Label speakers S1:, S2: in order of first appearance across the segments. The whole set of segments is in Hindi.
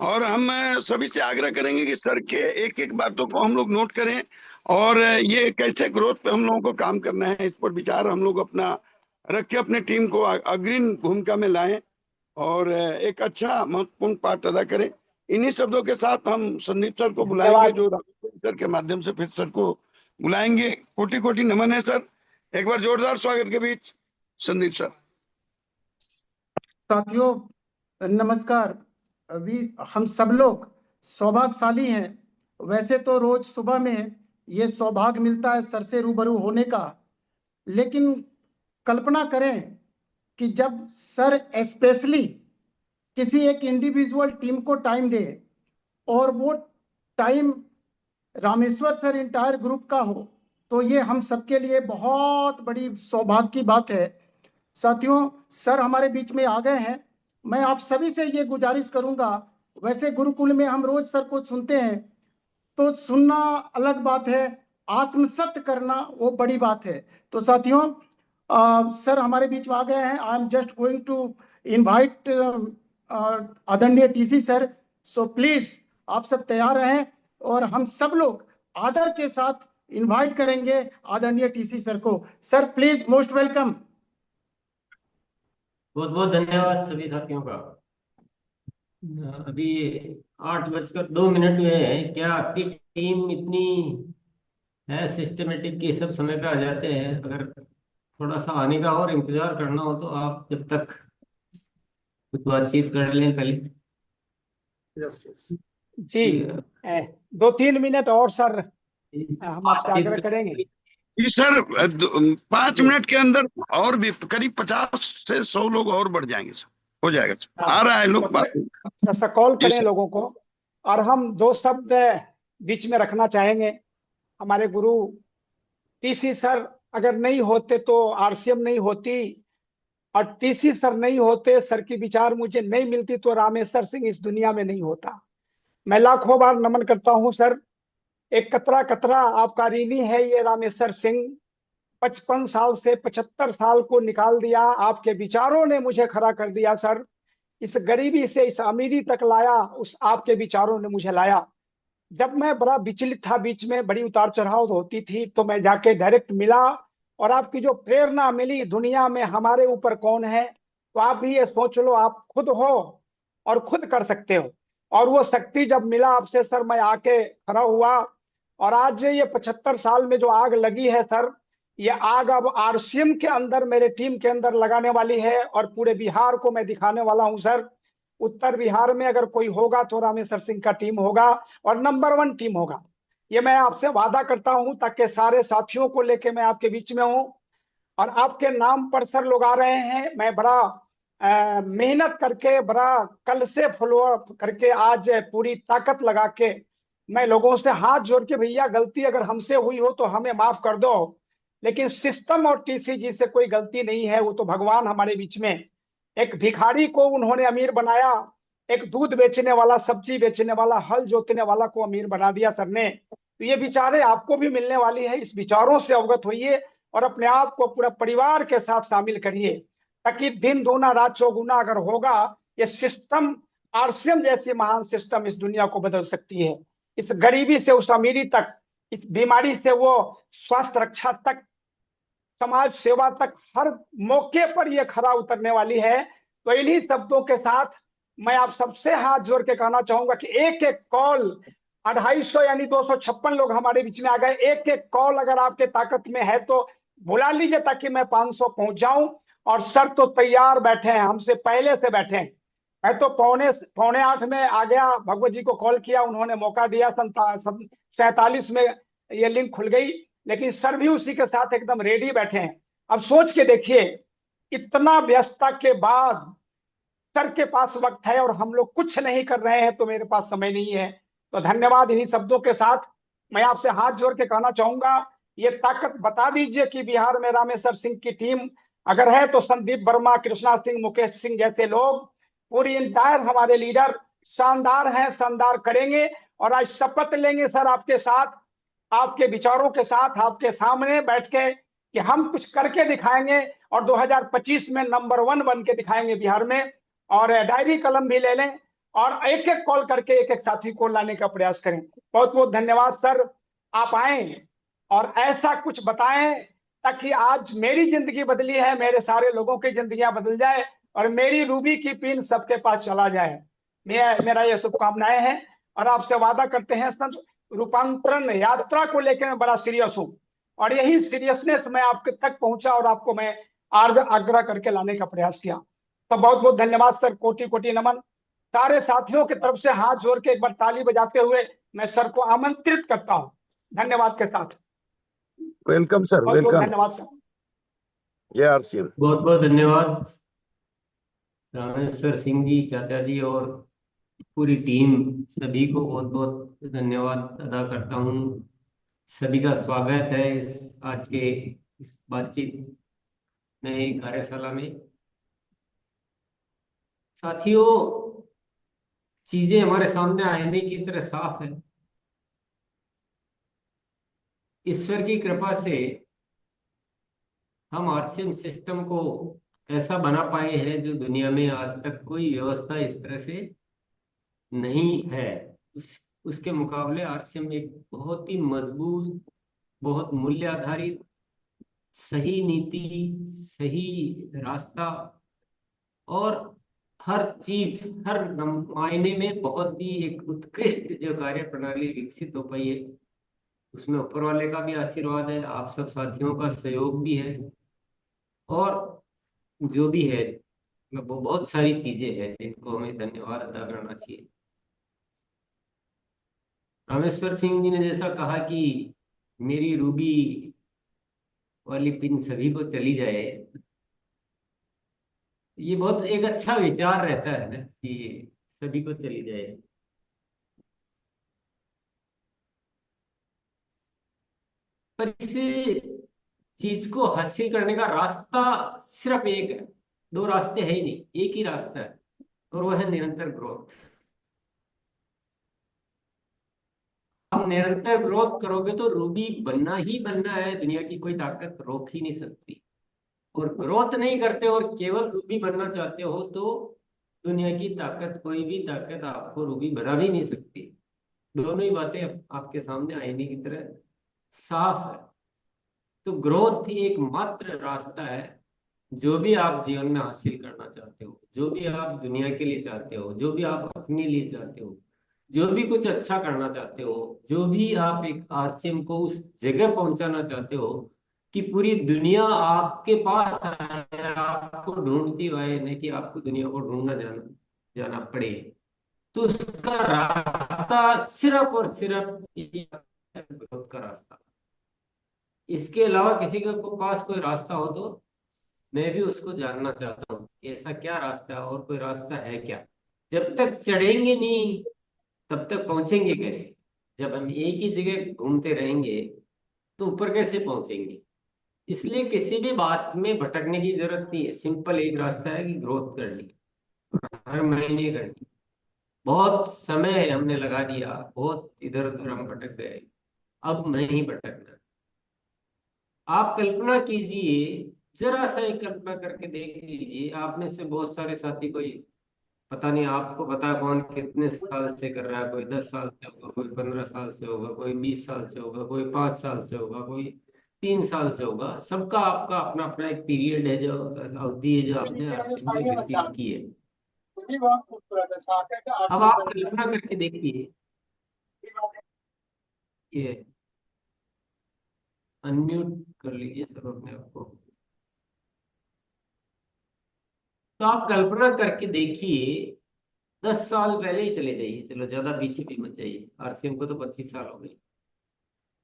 S1: और हम सभी से आग्रह करेंगे कि सर के एक एक बातों को हम लोग नोट करें, और ये कैसे ग्रोथ पे हम लोगों को काम करना है इस पर विचार हम लोग अपना रख के अपने टीम को अग्रणी भूमिका में लाएं और एक अच्छा महत्वपूर्ण पार्ट अदा करें। इन्हीं शब्दों के साथ हम संदीप सर को बुलाएंगे,
S2: धन्यवाद।
S1: जो सर के माध्यम से फिर सर को बुलाएंगे। कोटि कोटि नमन है सर, एक बार जोरदार स्वागत के बीच संदीप सर।
S3: साथियों नमस्कार। अभी हम सब लोग सौभाग्यशाली हैं। वैसे तो रोज सुबह में ये सौभाग्य मिलता है सर से रूबरू होने का, लेकिन कल्पना करें कि जब सर स्पेशली किसी एक इंडिविजुअल टीम को टाइम दे और वो time Rameshwar sir entire group का हो, तो ये हम सबके लिए बहुत बड़ी सौभाग्य की बात है। साथियों, सर हमारे बीच में आ गए हैं। मैं आप सभी से ये गुजारिश करूंगा, वैसे गुरुकुल में हम रोज सर को सुनते हैं, तो सुनना अलग बात है, आत्मसात करना वो बड़ी बात है। तो साथियों, सर हमारे बीच में आ गए हैं। I am just going to invite आदरणीय टीसी सर। सो प्लीज आप सब तैयार रहें और हम सब लोग आदर के साथ इनवाइट करेंगे आदरणीय टीसी सर को। Sir please, most welcome.
S4: बहुत बहुत धन्यवाद सभी साथियों का। अभी 8:02 हुए हैं। क्या आपकी टीम इतनी है सिस्टमेटिक कि सब समय पे आ जाते हैं? अगर थोड़ा सा आने का और इंतजार करना हो तो आप जब तक कुछ बातचीत कर लें पहले।
S2: यस यस जी, 2-3 मिनट और सर हम आपसे आग्रह करेंगे।
S1: जी सर, 5 मिनट के अंदर और भी करीब 50 से 100 लोग और बढ़ जाएंगे सर, हो जाएगा सर। आ रहा है लोग बात।
S2: सा कॉल करें लोगों को। और हम दो शब्द बीच में रखना चाहेंगे। हमारे गुरु टीसी सर अगर नहीं होते तो आरसीएम नहीं होती, और टीसी सर नहीं होते, सर की विचार मुझे नहीं मिलती तो रामेश्वर सिंह इस दुनिया में नहीं होता। मैं लाखों बार नमन करता हूं सर। एक कतरा कतरा आपका ऋणी है ये रामेश्वर सिंह। 55 साल से 75 साल को निकाल दिया। आपके विचारों ने मुझे खड़ा कर दिया सर। इस गरीबी से इस अमीरी तक लाया, उस आपके विचारों ने मुझे लाया। जब मैं बड़ा विचलित था, बीच में बड़ी उतार चढ़ाव होती थी, तो मैं जाके डायरेक्ट मिला और आपकी जो प्रेरणा मिली, दुनिया में हमारे ऊपर कौन है, तो आप भी ये सोच लो आप खुद हो और खुद कर सकते हो। और वो शक्ति जब मिला आपसे सर, मैं आके खड़ा हुआ। और आज ये 75 साल में जो आग लगी है सर, ये आग अब आरसीएम के अंदर, मेरे टीम के अंदर लगाने वाली है और पूरे बिहार को मैं दिखाने वाला हूं सर। उत्तर बिहार में अगर कोई होगा तो रामेश्वर सिंह का टीम होगा और नंबर 1 टीम होगा। ये मैं आपसे वादा करता हूं, ताकि सारे साथियों को लेके मैं आपके बीच में हूं। और आपके नाम पर सर लोग आ रहे हैं। मैं बड़ा मेहनत करके, बड़ा कल से फॉलोअप करके, आज पूरी ताकत लगा के मैं लोगों से हाथ जोड़ के, भैया गलती अगर हमसे हुई हो तो हमें माफ कर दो, लेकिन सिस्टम और टीसीजी से कोई गलती नहीं है। वो तो भगवान हमारे बीच में, एक भिखारी को उन्होंने अमीर बनाया, एक दूध बेचने वाला, सब्जी बेचने वाला, हल जोतने वाला को अमीर बना दिया सर ने। तो ये विचारें आपको भी मिलने वाली है। इस विचारों से अवगत होइए और अपने आप को पूरा परिवार के साथ शामिल करिए, ताकि दिन दूना रात चौगुना अगर होगा, ये सिस्टम आरसीएम जैसी महान सिस्टम इस दुनिया को बदल सकती है। इस गरीबी से उस अमीरी तक, इस बीमारी से वो स्वास्थ्य रक्षा तक, समाज सेवा तक, हर मौके पर ये खरा उतरने वाली है। तो इन्हीं शब्दों के साथ मैं आप सबसे हाथ जोड़ के कहना चाहूंगा कि एक एक कॉल, 250 यानी 256 लोग हमारे बीच में आ गए। एक एक कॉल अगर आपके ताकत में है तो बुला लीजिए, ताकि मैं 500 पहुंच जाऊं। और सर तो तैयार बैठे हैं, हमसे पहले से बैठे हैं। मैं तो पौने 8 में आ गया, भगवत जी को कॉल किया, उन्होंने मौका दिया, 47 में ये लिंक खुल गई। लेकिन सर भी उसी के साथ एकदम रेडी बैठे हैं। अब सोच के देखिए, इतना व्यस्तता के बाद सर के पास वक्त है और हम लोग कुछ नहीं कर रहे हैं, तो मेरे पास समय नहीं है। तो धन्यवाद। इन्हीं शब्दों के साथ मैं आपसे हाथ जोड़ के कहना चाहूंगा, ये ताकत बता दीजिए कि बिहार में रामेश्वर सिंह की टीम अगर है तो संदीप वर्मा, कृष्णा सिंह, मुकेश सिंह जैसे लोग, पूरी इंटायर हमारे लीडर शानदार हैं, शानदार करेंगे। और आज शपथ लेंगे सर आपके साथ, आपके विचारों के साथ, आपके सामने बैठ के, कि हम कुछ करके दिखाएंगे और 2025 में नंबर 1 बन के दिखाएंगे बिहार में। और डायरी कलम भी ले लें, और एक एक कॉल करके एक एक साथी को लाने का प्रयास करें। बहुत बहुत धन्यवाद सर, आप आए और ऐसा कुछ बताएं ताकि आज मेरी जिंदगी बदली है, मेरे सारे लोगों की जिंदगियां बदल जाए और मेरी रूबी की पिन सबके पास चला जाए। मेरा ये शुभकामनाएं हैं और आपसे वादा करते हैं सर, रूपांतरण यात्रा को लेकर मैं बड़ा सीरियस हूं और यही सीरियसनेस मैं आपके तक पहुंचा और आपको मैं आज आग्रह करके लाने का प्रयास किया। तो बहुत बहुत धन्यवाद सर, कोटि कोटि नमन। सारे साथियों की तरफ से हाथ जोड़ के एक बार ताली बजाते हुए मैं सर को आमंत्रित करता हूं, धन्यवाद के साथ।
S1: वेलकम सर,
S2: बहुत बहुत
S1: वेलकम।
S2: धन्यवाद सर।
S1: जय आरसीएम।
S4: बहुत बहुत धन्यवाद रामेश्वर सिंह जी, चाचा जी और पूरी टीम, सभी को बहुत बहुत धन्यवाद अदा करता हूँ। सभी का स्वागत है आज के इस बातचीत में, कार्यशाला में। साथियों, चीजें हमारे सामने आईने की तरह साफ है। ईश्वर की कृपा से हम आरसीएम सिस्टम को ऐसा बना पाए हैं जो दुनिया में आज तक कोई व्यवस्था इस तरह से नहीं है। उसके मुकाबले आरसीएम एक बहुत ही मजबूत, बहुत मूल्य आधारित, सही नीति, सही रास्ता और हर चीज, हर मायने में बहुत ही एक उत्कृष्ट जो कार्य प्रणाली विकसित हो पाई है। उसमें ऊपर वाले का भी आशीर्वाद है, आप सब साथियों का सहयोग भी है और जो भी है वो बहुत सारी चीजें हैं जिनको हमें धन्यवाद अदा करना चाहिए। रामेश्वर सिंह जी ने जैसा कहा कि मेरी रूबी वाली पिन सभी को चली जाए, ये बहुत एक अच्छा विचार रहता है ना कि सभी को चली जाए। पर इस चीज को हासिल करने का रास्ता सिर्फ एक है, दो रास्ते है ही नहीं, एक ही रास्ता है और वो है निरंतर ग्रोथ। आप निरंतर ग्रोथ करोगे तो रूबी बनना ही बनना है, दुनिया की कोई ताकत रोक ही नहीं सकती। और ग्रोथ नहीं करते और केवल रूबी बनना चाहते हो तो दुनिया की ताकत, कोई भी ताकत आपको रूबी बना भी नहीं सकती। दोनों ही बातें आपके सामने आईने की तरह साफ है। तो ग्रोथ ही एकमात्र रास्ता है। जो भी आप जीवन में हासिल करना चाहते हो, जो भी आप दुनिया के लिए चाहते हो, जो भी आप अपने लिए चाहते हो, जो भी कुछ अच्छा करना चाहते हो, जो भी आप एक आरसीएम को उस जगह पहुंचाना चाहते हो कि पूरी दुनिया आपके पास आए, आपको ढूंढती आए, नहीं कि आपको दुनिया को ढूंढना जाना पड़े, तो उसका रास्ता सिर्फ और सिर्फ ग्रोथ का रास्ता। इसके अलावा किसी के पास कोई रास्ता हो तो मैं भी उसको जानना चाहता हूँ कि ऐसा क्या रास्ता है और कोई रास्ता है क्या। जब तक चढ़ेंगे नहीं तब तक पहुंचेंगे कैसे? जब हम एक ही जगह घूमते रहेंगे तो ऊपर कैसे पहुंचेंगे? इसलिए किसी भी बात में भटकने की जरूरत नहीं है। सिंपल एक रास्ता है कि ग्रोथ करनी, हर महीने करनी। बहुत समय हमने लगा दिया, बहुत इधर उधर हम भटक गए, अब नहीं भटकना। आप कल्पना कीजिए, जरा सा एक कल्पना करके देख लीजिए, आप में से बहुत सारे साथी, कोई पता नहीं आपको पता कौन कितने साल से कर रहा है, कोई 10 साल से होगा, कोई 15 साल से होगा, कोई 20 साल से होगा, कोई 5 साल से होगा, कोई 3 साल से होगा। सबका आपका अपना अपना एक पीरियड है, जो अवधि है जो आपने आरसीएम में व्यतीत की है। अब आप कल्पना करके देखिए, ये अनम्यूट कर लीजिए सब अपने आप को। तो आप कल्पना करके देखिए, 10 साल पहले ही चले जाइए, चलो ज्यादा पीछे भी मत जाइए, आरसीएम को तो 25 साल हो गए।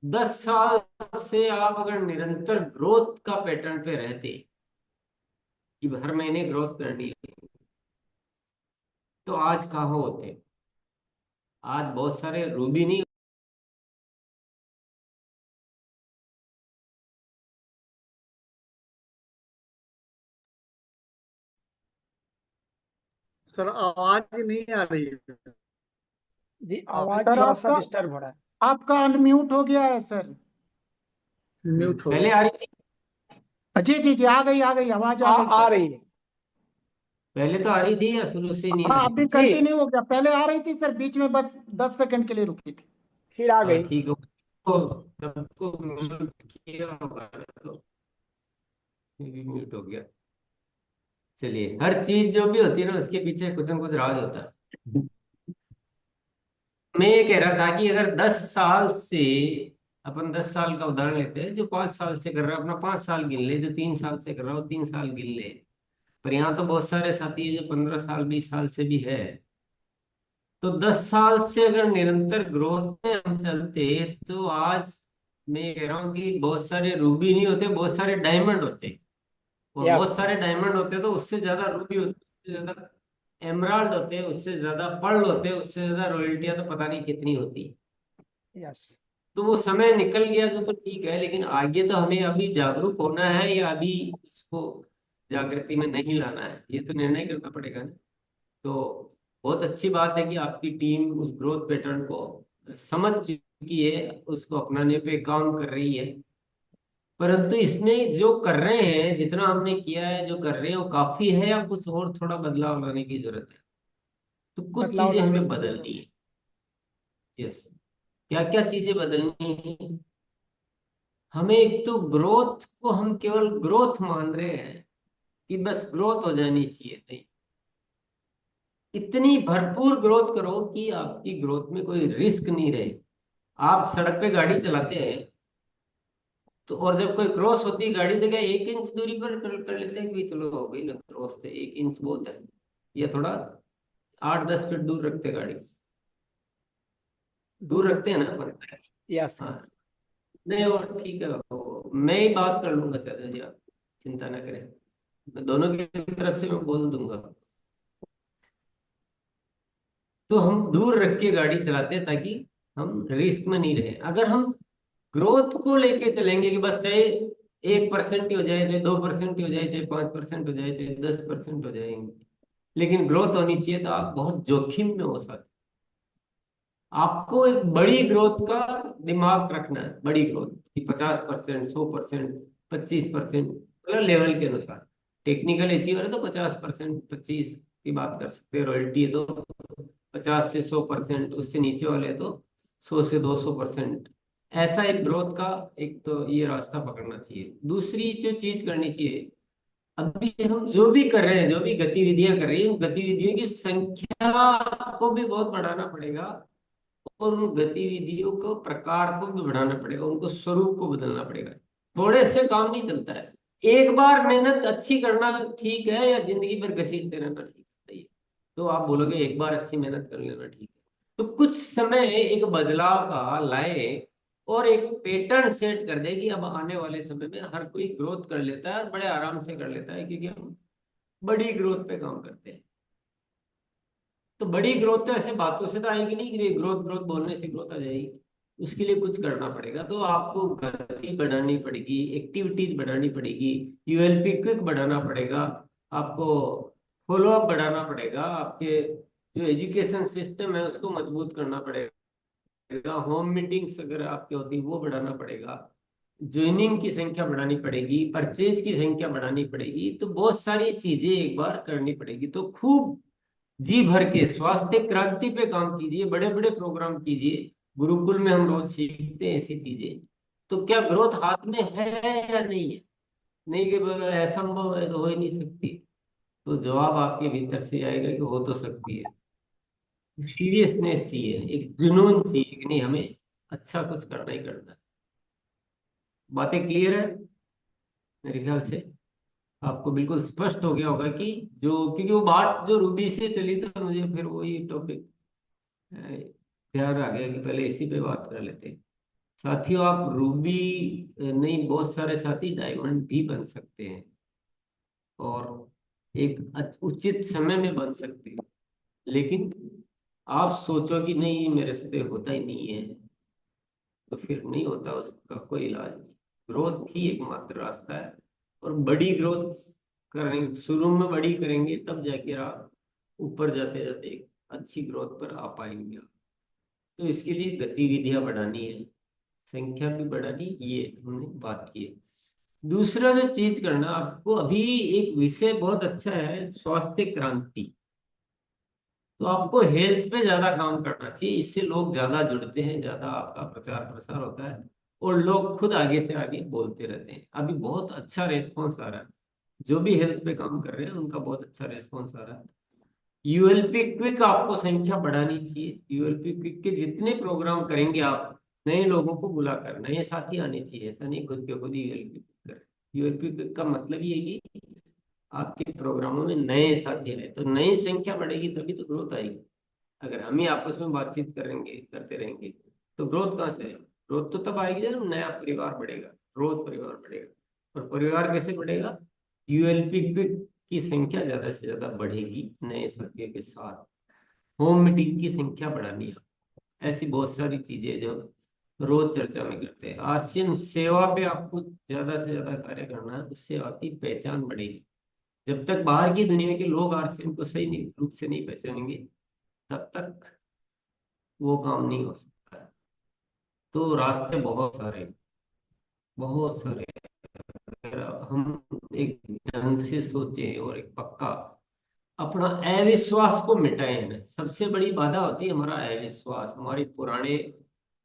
S4: 10 साल से आप अगर निरंतर ग्रोथ का पैटर्न पे रहते कि हर महीने ग्रोथ करनी है, तो आज कहाँ होते? आज बहुत सारे रूबी नहीं।
S5: सर आवाज नहीं आ रही है
S2: जी, आवाज
S3: सर
S2: थोड़ा सा
S3: आपका
S2: डिस्टर्ब हो रहा है।
S3: आपका अनम्यूट हो गया है सर।
S5: म्यूट हो
S4: पहले
S5: गया।
S4: आ रही थी।
S3: जी जी जी, आ गई आवाज आ गई
S2: आ
S3: सर।
S2: रही है।
S4: पहले तो आ रही थी या शुरू से नहीं आ
S3: हाँ
S4: रही?
S3: अभी कंटिन्यू हो गया, पहले आ रही थी सर, बीच में बस 10 सेकंड के लिए रुकी थी।
S2: फिर आ
S4: हाँ
S2: गई।
S4: ठीक है, तो सबको म्यूट किया होगा ना, तो म्यूट हो गया। चलिए, हर चीज जो भी होती है ना उसके पीछे कुछ ना कुछ राज होता है। मैं ये कह रहा था कि अगर 10 साल से, अपन 10 साल का उदाहरण लेते हैं, जो 5 साल से कर रहा है अपना 5 साल गिन ले, जो 3 साल से कर रहा हो 3 साल गिन ले। पर यहाँ तो बहुत सारे साथी है जो 15 साल 20 साल से भी है। तो 10 साल से अगर निरंतर ग्रोथ में हम चलते, तो आज मैं कह रहा हूँ कि बहुत सारे रूबी नहीं होते, बहुत सारे डायमंड होते। और
S2: यस
S4: बहुत सारे
S2: यस
S4: डायमंड होते तो उससे ज्यादा रूबी होते, उससे ज्यादा एमराल्ड होते, उससे ज्यादा पर्ल होते, उससे ज्यादा रॉयल्टियां तो पता नहीं कितनी होती।
S2: यस।
S4: तो वो समय निकल गया जो, तो ठीक है, लेकिन आगे तो हमें अभी जागरूक होना है या अभी इसको जागृति में नहीं लाना है, ये तो निर्णय करना पड़ेगा ना। तो बहुत अच्छी बात है कि आपकी टीम उस ग्रोथ पैटर्न को समझ चुकी है, उसको अपनाने पे काम कर रही है। परंतु इसमें जो कर रहे हैं, जितना हमने किया है, जो कर रहे हैं वो काफी है, या कुछ और थोड़ा बदलाव लाने की जरूरत है? तो कुछ
S2: बदलाव
S4: चीजें
S2: लाने
S4: हमें
S2: की जरूरत
S4: बदलनी है। यस। क्या क्या चीजें बदलनी है? हमें एक तो ग्रोथ को हम केवल ग्रोथ मान रहे हैं कि बस ग्रोथ हो जानी चाहिए, नहीं। इतनी भरपूर ग्रोथ करो कि आपकी ग्रोथ में कोई रिस्क नहीं रहे। आप सड़क पे गाड़ी चलाते हैं, तो और जब कोई क्रॉस होती है गाड़ी, तो क्या 1 इंच दूरी पर कर लेते हैं कि भाई चलो हो गई ना क्रॉस, थे 1 इंच बहुत है, या थोड़ा 8-10 फीट दूर रखते हैं गाड़ी? दूर
S2: दूर
S4: रखते हैं
S2: रखते
S4: ना
S2: हैं।
S4: अपन?
S2: यस
S4: हाँ।
S2: यस।
S4: नहीं, और ठीक है, मैं ही बात कर लूंगा चाचा जी, आप चिंता ना करें, मैं दोनों की तरफ से मैं बोल दूंगा। तो हम दूर रख के गाड़ी चलाते हैं ताकि हम रिस्क में नहीं रहे। अगर हम ग्रोथ को लेके चलेंगे कि बस चाहे 1% ही हो जाए, चाहे 2% ही हो जाए, चाहे 5% हो जाए, चाहे 10% हो जाएंगे, लेकिन ग्रोथ होनी चाहिए, तो आप बहुत जोखिम में हो सकते। आपको एक बड़ी ग्रोथ का दिमाग रखना है, बड़ी ग्रोथ कि 50%, 100%, 25%, मतलब लेवल के अनुसार। टेक्निकल अचीवर है तो 50%, 25 की बात कर सकते हैं। रॉयल्टी है तो 50 से 100%, उससे नीचे वाले हैं तो 100 से 200%। ऐसा एक ग्रोथ का एक तो ये रास्ता पकड़ना चाहिए। दूसरी जो चीज करनी चाहिए, अभी हम जो भी कर रहे हैं, जो भी गतिविधियां कर रही हैं, उन गतिविधियों की संख्या को भी बहुत बढ़ाना पड़ेगा, और उन गतिविधियों को प्रकार को भी बढ़ाना पड़ेगा, उनको स्वरूप को बदलना पड़ेगा। थोड़े से काम नहीं चलता है। एक बार मेहनत अच्छी करना ठीक है, या जिंदगी भर घसीटते रहना ठीक है? तो आप बोलोगे एक बार अच्छी मेहनत कर लेना ठीक है। तो कुछ समय एक बदलाव का लाए, और एक पैटर्न सेट कर दे कि अब आने वाले समय में हर कोई ग्रोथ कर लेता है, और बड़े आराम से कर लेता है, क्योंकि हम बड़ी ग्रोथ पे काम करते हैं। तो बड़ी ग्रोथ तो ऐसे बातों से तो आएगी नहीं कि ग्रोथ ग्रोथ बोलने से ग्रोथ आ जाएगी। उसके लिए कुछ करना पड़ेगा, तो आपको गति बढ़ानी पड़ेगी, एक्टिविटीज बढ़ानी पड़ेगी, यूएलपी क्विक बढ़ाना पड़ेगा, आपको फॉलो अप बढ़ाना पड़ेगा, आपके जो एजुकेशन सिस्टम है उसको मजबूत करना पड़ेगा, होम मीटिंग्स अगर आपके होती वो बढ़ाना पड़ेगा, ज्वाइनिंग की संख्या बढ़ानी पड़ेगी, परचेज की संख्या बढ़ानी पड़ेगी। तो बहुत सारी चीजें एक बार करनी पड़ेगी। तो खूब जी भर के स्वास्थ्य क्रांति पे काम कीजिए, बड़े बड़े प्रोग्राम कीजिए। गुरुकुल में हम रोज सीखते हैं ऐसी चीजें। तो क्या ग्रोथ हाथ में है या नहीं है? नहीं कि बोला असंभव है तो हो ही नहीं सकती। तो जवाब आपके भीतर से आएगा कि हो तो सकती है। सीरियसनेस चाहिए, एक जुनून चाहिए कि नहीं, हमें अच्छा कुछ करना ही करना है। बातें क्लियर है मेरे ख्याल से? आपको बिल्कुल स्पष्ट हो गया होगा कि जो, क्योंकि वो बात जो रूबी से चली, तो मुझे फिर वही टॉपिक ध्यान आ गया कि पहले इसी पे बात कर लेते हैं। साथियों, आप रूबी नहीं, बहुत सारे साथी डायमंड भी बन सकते हैं, और एक उचित समय में बन सकते हैं। लेकिन आप सोचो कि नहीं ये मेरे से तो होता ही नहीं है, तो फिर नहीं होता, उसका कोई इलाज नहीं। ग्रोथ ही एकमात्र रास्ता है, और बड़ी ग्रोथ करेंगे, शुरू में बड़ी करेंगे, तब जाके आप ऊपर जाते जाते एक अच्छी ग्रोथ पर आ पाएंगे। तो इसके लिए गतिविधियां बढ़ानी है, संख्या भी बढ़ानी, ये हमने बात की है। दूसरा जो चीज करना आपको अभी, एक विषय बहुत अच्छा है, स्वास्थ्य क्रांति। तो आपको हेल्थ पे ज्यादा काम करना चाहिए, इससे लोग ज्यादा जुड़ते हैं, ज्यादा आपका प्रचार प्रसार होता है, और लोग खुद आगे से आगे बोलते रहते हैं। अभी बहुत अच्छा रेस्पॉन्स आ रहा है, जो भी हेल्थ पे काम कर रहे हैं उनका बहुत अच्छा रेस्पॉन्स आ रहा है। यूएलपी क्विक आपको संख्या बढ़ानी चाहिए। यूएलपी क्विक के जितने प्रोग्राम करेंगे आप, नए लोगों को बुलाकर, नए साथी आने चाहिए, ऐसा नहीं खुद के खुद ही यूएलपी क्विक करें। यूएलपी क्विक का मतलब ये है कि आपके प्रोग्रामों में नए साथी आए, तो नई संख्या बढ़ेगी तभी तो ग्रोथ आएगी। अगर हम ही आपस में बातचीत करेंगे, करते रहेंगे, तो ग्रोथ कहाँ से आएगी? ग्रोथ तो तब आएगी जब नया परिवार बढ़ेगा, ग्रोथ परिवार बढ़ेगा। और परिवार कैसे बढ़ेगा? यूएलपी की संख्या ज्यादा से ज्यादा बढ़ेगी नए साथियों के साथ। होम मीटिंग की संख्या बढ़ानी है। ऐसी बहुत सारी चीजें जो रोज चर्चा में करते हैं। आरसीएम सेवा पे आपको ज्यादा से ज्यादा कार्य करना है, उससे आपकी पहचान बढ़ेगी। जब तक बाहर की दुनिया के लोग आरसीएम को सही नहीं रूप से नहीं पहचानेंगे, तब तक वो काम नहीं हो सकता है। तो रास्ते बहुत सारे हैं, बहुत सारे हैं। अगर हम एक ढंग से सोचें और एक पक्का अपना अविश्वास को मिटाएं ना, सबसे बड़ी बाधा होती है हमारा अविश्वास, हमारे पुराने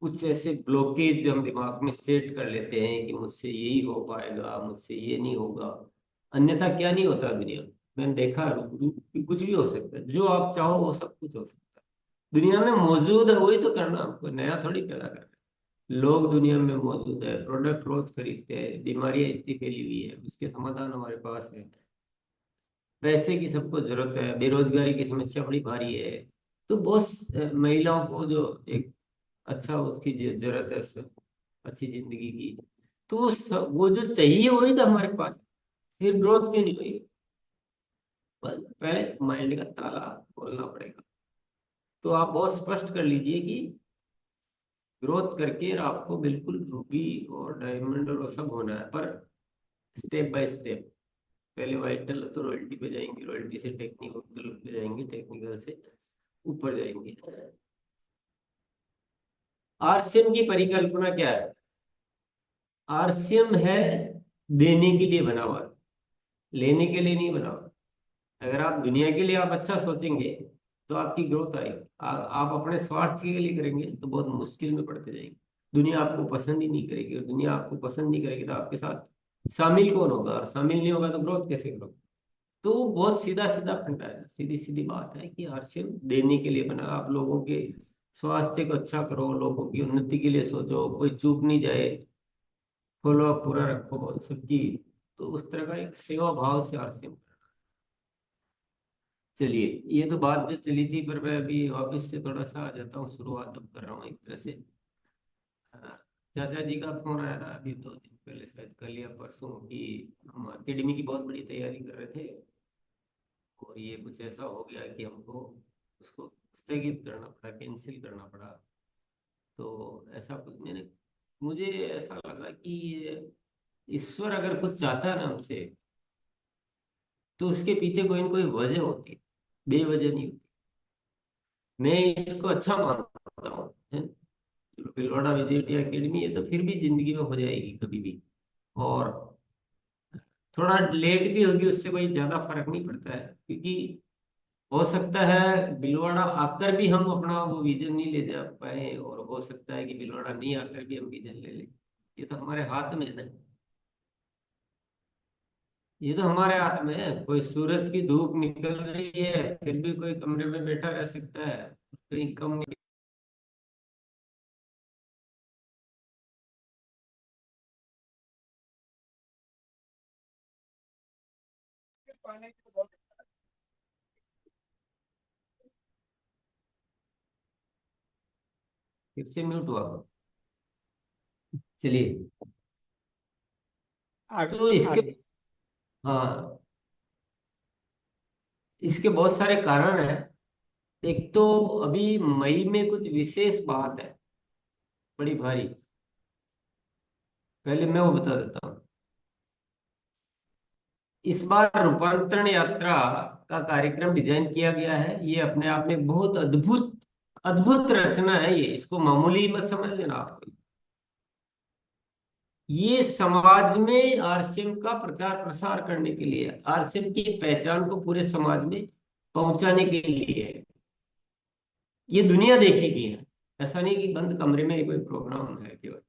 S4: कुछ ऐसे ब्लॉकेज जो हम दिमाग में सेट कर लेते हैं कि मुझसे यही हो पाएगा, मुझसे ये नहीं होगा, अन्यथा क्या नहीं होता दुनिया में। मैंने देखा है रूबरू कि कुछ भी हो सकता है, जो आप चाहो वो सब कुछ हो सकता है। दुनिया में मौजूद है वही तो करना, हमको नया थोड़ी पैदा करना है। लोग दुनिया में मौजूद है, प्रोडक्ट रोज खरीदते हैं, बीमारियां इतनी फैली हुई है, उसके समाधान हमारे पास है। पैसे की सबको जरूरत है, बेरोजगारी की समस्या बड़ी भारी है। तो बहुत महिलाओं को जो एक अच्छा उसकी जरूरत है, अच्छी जिंदगी की। तो वो जो चाहिए वही तो हमारे पास है। फिर ग्रोथ क्यों नहीं हुई? बस पहले माइंड का ताला खोलना पड़ेगा। तो आप बहुत स्पष्ट कर लीजिए कि ग्रोथ करके आपको बिल्कुल रूबी और डायमंड और वो सब होना है, पर स्टेप बाय स्टेप। पहले वाइटल तो रॉयल्टी पे जाएंगे, रॉयल्टी से टेक्निकल पे जाएंगे, टेक्निकल से ऊपर जाएंगे। आरसीएम की परिकल्पना क्या है? आरसीएम है देने के लिए बना हुआ है, लेने के लिए नहीं बना हुआ। अगर आप दुनिया के लिए आप अच्छा सोचेंगे तो आपकी ग्रोथ आएगी। आप अपने स्वास्थ्य के लिए करेंगे तो बहुत मुश्किल में पड़ते जाएंगे। दुनिया आपको पसंद ही नहीं करेगी, और दुनिया आपको पसंद नहीं करेगी तो आपके साथ शामिल कौन होगा? और शामिल नहीं होगा तो ग्रोथ कैसे करोगे? तो बहुत सीधा सीधा फंडा है, सीधी सीधी बात है कि आरसीएम देने के लिए बना। आप लोगों के स्वास्थ्य को अच्छा करो, लोगों की उन्नति के लिए सोचो, कोई चूक नहीं जाए, फॉलो अप पूरा रखो सबकी। तो उस तरह का एक सेवा भाव से आरसीएम। चलिए, ये तो बात जो चली थी, पर मैं अभी वापस से थोड़ा सा आ जाता हूँ, शुरुआत अब कर रहा हूँ एक तरह से। चाचा जी का फोन आया था अभी 2 दिन पहले, शायद कल या परसों, कि हम अकेडमी की बहुत बड़ी तैयारी कर रहे थे, और ये कुछ ऐसा हो गया कि हमको उसको स्थगित करना पड़ा, कैंसिल करना पड़ा। तो ऐसा कुछ मुझे ऐसा लगा कि ईश्वर अगर कुछ चाहता है ना हमसे, तो उसके पीछे कोई ना कोई वजह होती है, बेवजह नहीं होती। मैं इसको अच्छा मानता हूँ, है। चलो, भिलवाड़ा विजिट एकेडमी है तो फिर भी जिंदगी में हो जाएगी कभी भी, और थोड़ा लेट भी होगी, उससे कोई ज्यादा फर्क नहीं पड़ता है। क्योंकि हो सकता है भिलवाड़ा आकर भी हम अपना वो विजन नहीं ले जा पाए, और हो सकता है कि भिलवाड़ा नहीं आकर भी हम विजन ले लें। ये तो हमारे हाथ में है ना। ये तो हमारे हाथ में है। कोई सूरज की धूप निकल रही है फिर भी कोई कमरे में बैठा रह सकता है, कहीं कम। फिर से म्यूट हुआ। चलिए, तो इसके,
S2: आगे।
S4: हाँ, इसके बहुत सारे कारण हैं। एक तो अभी मई में कुछ विशेष बात है, बड़ी भारी। पहले मैं वो बता देता हूँ। इस बार रूपांतरण यात्रा का कार्यक्रम डिजाइन किया गया है। ये अपने आप में एक बहुत अद्भुत अद्भुत रचना है। ये, इसको मामूली मत समझ लेना आप। ये समाज में आरसीएम का प्रचार प्रसार करने के लिए, आरसीएम की पहचान को पूरे समाज में पहुंचाने के लिए है। ये दुनिया देखेगी है, ऐसा नहीं कि बंद कमरे में कोई प्रोग्राम है केवल।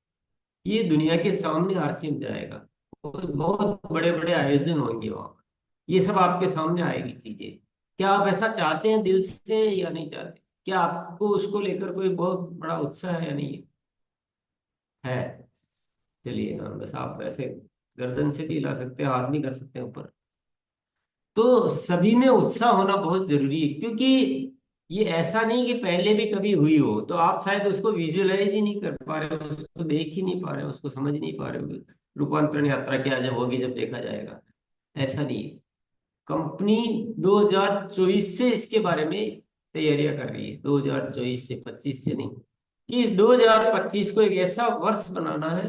S4: ये दुनिया के सामने आरसीएम जाएगा, बहुत बड़े बड़े आयोजन होंगे वहां, ये सब आपके सामने आएगी चीजें। क्या आप ऐसा चाहते हैं दिल से या नहीं चाहते? क्या आपको उसको लेकर कोई बहुत बड़ा उत्साह है या नहीं है? चलिए, हाँ, बस आप ऐसे गर्दन से भी हिला सकते हैं, हाथ भी कर सकते हैं ऊपर। तो सभी में उत्साह होना बहुत जरूरी है, क्योंकि ये ऐसा नहीं कि पहले भी कभी हुई हो, तो आप शायद उसको विजुअलाइज ही नहीं कर पा रहे हो, उसको देख ही नहीं पा रहे हो, उसको समझ नहीं पा रहे हो। रूपांतरण यात्रा क्या जब होगी, जब देखा जाएगा। ऐसा नहीं है। कंपनी 2024 से इसके बारे में तैयारियां कर रही है, 2024 से, 25 से नहीं, कि 2025 को एक ऐसा वर्ष बनाना है